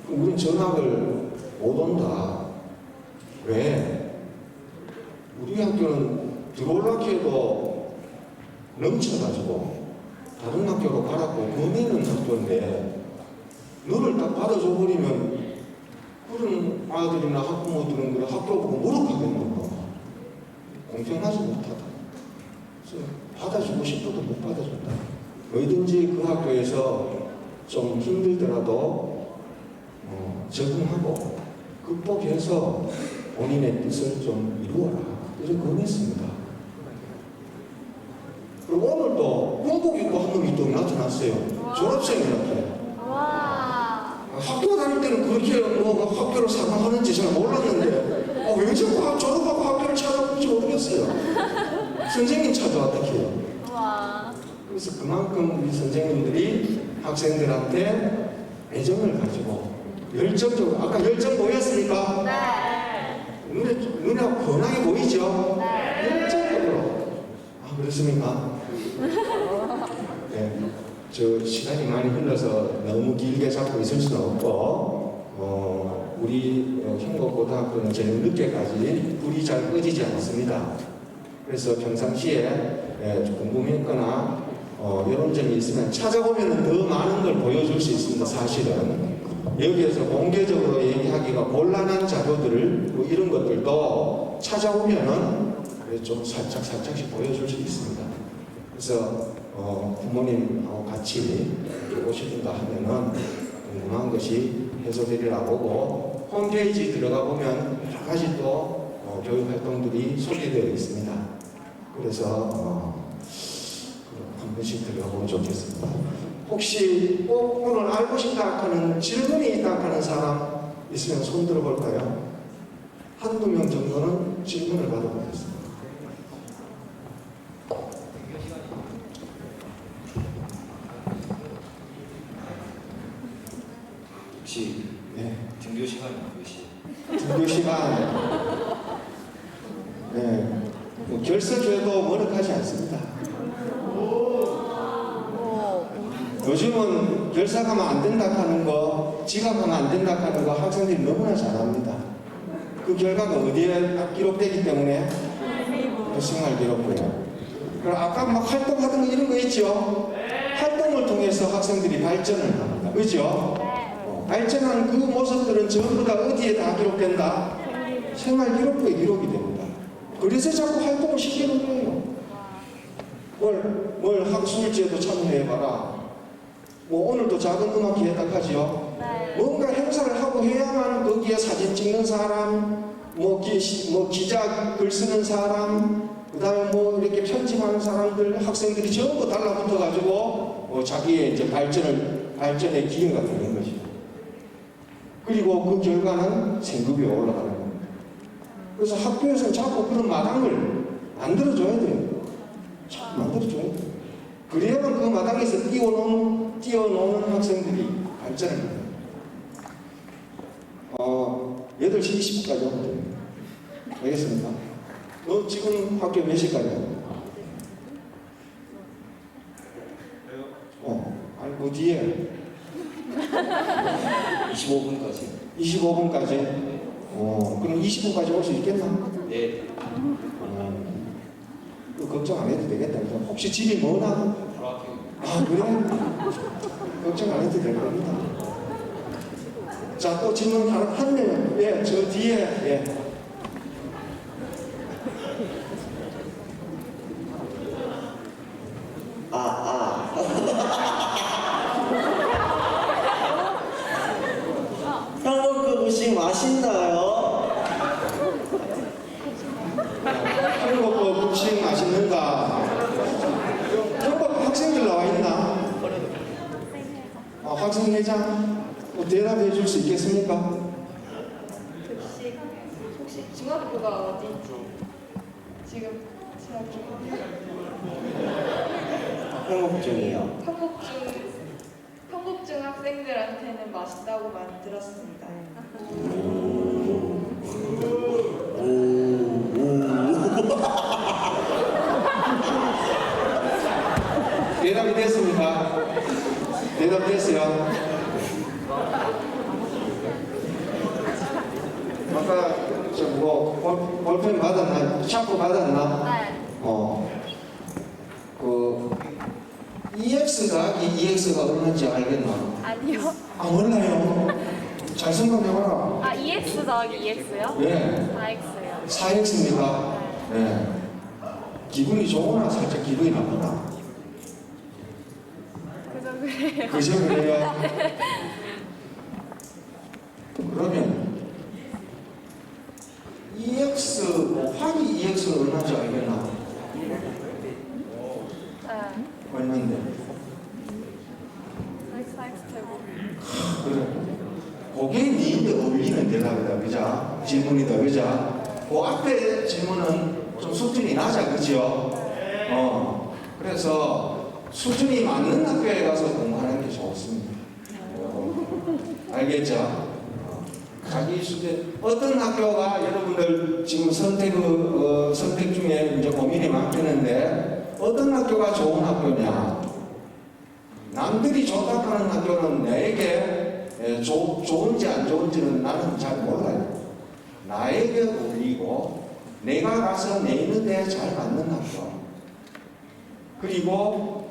그럼 우린 전학을 못 온다. 왜? 우리 학교는 들어올라케 해도 넘쳐가지고 다른 학교로 가라고 보내는 학교인데 너를 딱 받아줘 버리면 그런 아들이나 학부모들은 그런 학교 보고 모욕하겠는 거. 공평하지 못하다. 그래서 받아주고 싶어도 못 받아준다. 뭐든지 그 학교에서 좀 힘들더라도 적응하고 극복해서 본인의 뜻을 좀 이루어라. 이렇게 권했습니다. 그리고 오늘도 군복 입고 한 놈이 또 나타났어요. 졸업생이 나타나요. 학교 다닐 때는 그렇게 뭐 학교를 사랑하는지 잘 몰랐는데 왜 자꾸 졸업하고 학교를 찾아볼지 모르겠어요. 선생님 찾아왔다 해요. 그래서 그만큼 우리 선생님들이 학생들한테 애정을 가지고 열정적으로, 아까 열정 보였습니까? 네. 눈에 번하게 보이죠? 네. 열정적으로. 아, 그렇습니까? 네. 저 시간이 많이 흘러서 너무 길게 잡고 있을 수는 없고, 우리 형곡고등학교는 저녁 늦게까지 불이 잘 꺼지지 않습니다. 그래서 평상시에 궁금했거나 이런 점이 있으면 찾아보면 더 많은 걸 보여줄 수 있습니다. 사실은 여기에서 공개적으로 얘기하기가 곤란한 자료들을 뭐 이런 것들도 찾아오면은 좀 살짝씩 보여줄 수 있습니다. 그래서 부모님하고 같이 오시든가 하면은 궁금한 것이 해소되리라 보고 홈페이지 들어가 보면 여러 가지 또 교육 활동들이 소개되어 있습니다. 그래서 한 번씩 들어가보면 좋겠습니다. 혹시 꼭 오늘 알고 싶다 하는 질문이 있다 하는 사람 있으면 손 들어볼까요? 한두 명 정도는 질문을 받아보겠습니다. 혹시 등교 시간이 몇 시? 등교 시간 뭐 결석해도 머쓱하지 않습니다. 요즘은 결석하면 안 된다 하는 거, 지각하면 안 된다 하는 거 학생들이 너무나 잘합니다. 그 결과가 어디에 기록되기 때문에 생활 기록부예요. 그리고 아까 막 활동하던 거 이런 거 있죠? 활동을 통해서 학생들이 발전을 합니다. 그죠? 발전한 그 모습들은 전부 다 어디에 다 기록된다? 생활 기록부에 기록이 됩니다. 그래서 자꾸 활동을 시키는 거예요. 뭘 학술제도 참여해봐라. 뭐 오늘도 작은 음악회 해당하지요. 뭔가 행사를 하고 해야만 거기에 사진 찍는 사람, 뭐 기자 글 쓰는 사람, 그 다음에 뭐 이렇게 편집하는 사람들, 학생들이 전부 달라붙어가지고 자기의 이제 발전의 기회가 되는 것이죠. 그리고 그 결과는 생급이 올라가는 겁니다. 그래서 학교에서는 자꾸 그런 마당을 만들어줘야 돼요. 자꾸 만들어줘야 돼요. 그래야만 그 마당에서 뛰어노는 학생들이 발전을 합니다. 8시 20분까지 오면 됩니다. 알겠습니까? 너 지금 학교 몇 시까지야? 그 뒤에 25분까지. 25분까지? 그럼 20분까지 올 수 있겠나? 네. 걱정 안 해도 되겠다. 혹시 집이 머나? 그래? 걱정 안 해도 될 겁니다. 자, 또 질문 한 명. 예, 저 뒤에. 예. 형님 그 음식 맛있나요? 한국 음식 맛있는가? 한국 학생들 나와 있나? 학생회장 대답해 줄 수 있겠습니까? 혹시 중학교가 어디인지 지금 생각 중이에요. 한국중이요. 한국중 학생들한테는 맛있다고만 들었습니다. 대답이 됐습니까? 대답됐어요? 아까 볼펜 받았나? 샤프 받았나? 네. EX 더하기 EX가 얼마인지 알겠나? 아니요. 몰라요. 잘 생각해봐라. EX 더하기 EX요? 네. 4X요. 4X입니까? 네. 기분이 좋으나 살짝 기분이 나쁘나? 그저 그래요. 그저 그래요? 그러면 EX는 얼마인 줄 알겠나? 얼마인데? 그래. 그게 니한테 어울리는 대답이다, 그자? 질문이다, 그자? 그 앞에 질문은 좀 수준이 낮아, 그죠? 그래서 수준이 맞는 학교에 가서 공부하는 게 좋습니다. 알겠죠? 자기 수준, 어떤 학교가 여러분들 지금 선택 중에 이제 고민이 많겠는데, 어떤 학교가 좋은 학교냐? 남들이 좋다 하는 학교는 나에게 좋은지 안 좋은지는 나는 잘 몰라요. 나에게 어울리고 내가 가서 내 있는 데에 잘 맞는 학교. 그리고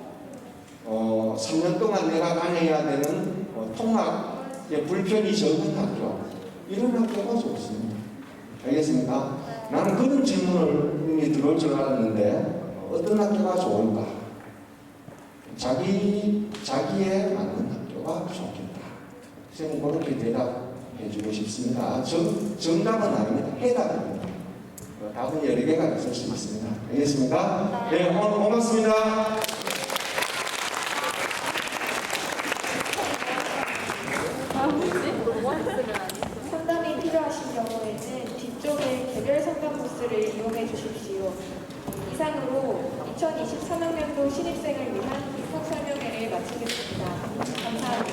3년 동안 내가 다녀야 되는 통학의 불편이 적은 학교. 이런 학교가 좋습니다. 알겠습니까? 나는 그런 질문을 들어올 줄 알았는데 어떤 학교가 좋을까? 자기에 맞는 학교가 좋겠다. 저는 그렇게 대답해 주고 싶습니다. 정답은 아닙니다. 해답입니다. 답은 여러 개가 있을 수 있습니다. 알겠습니까? 네, 오늘 고맙습니다. 상담이 필요하신 경우에는 뒤쪽에 개별 상담 부스를 이용해 주십시오. 이상으로 2023학년도 신입생을 위한 입학 설명회를 마치겠습니다. 감사합니다.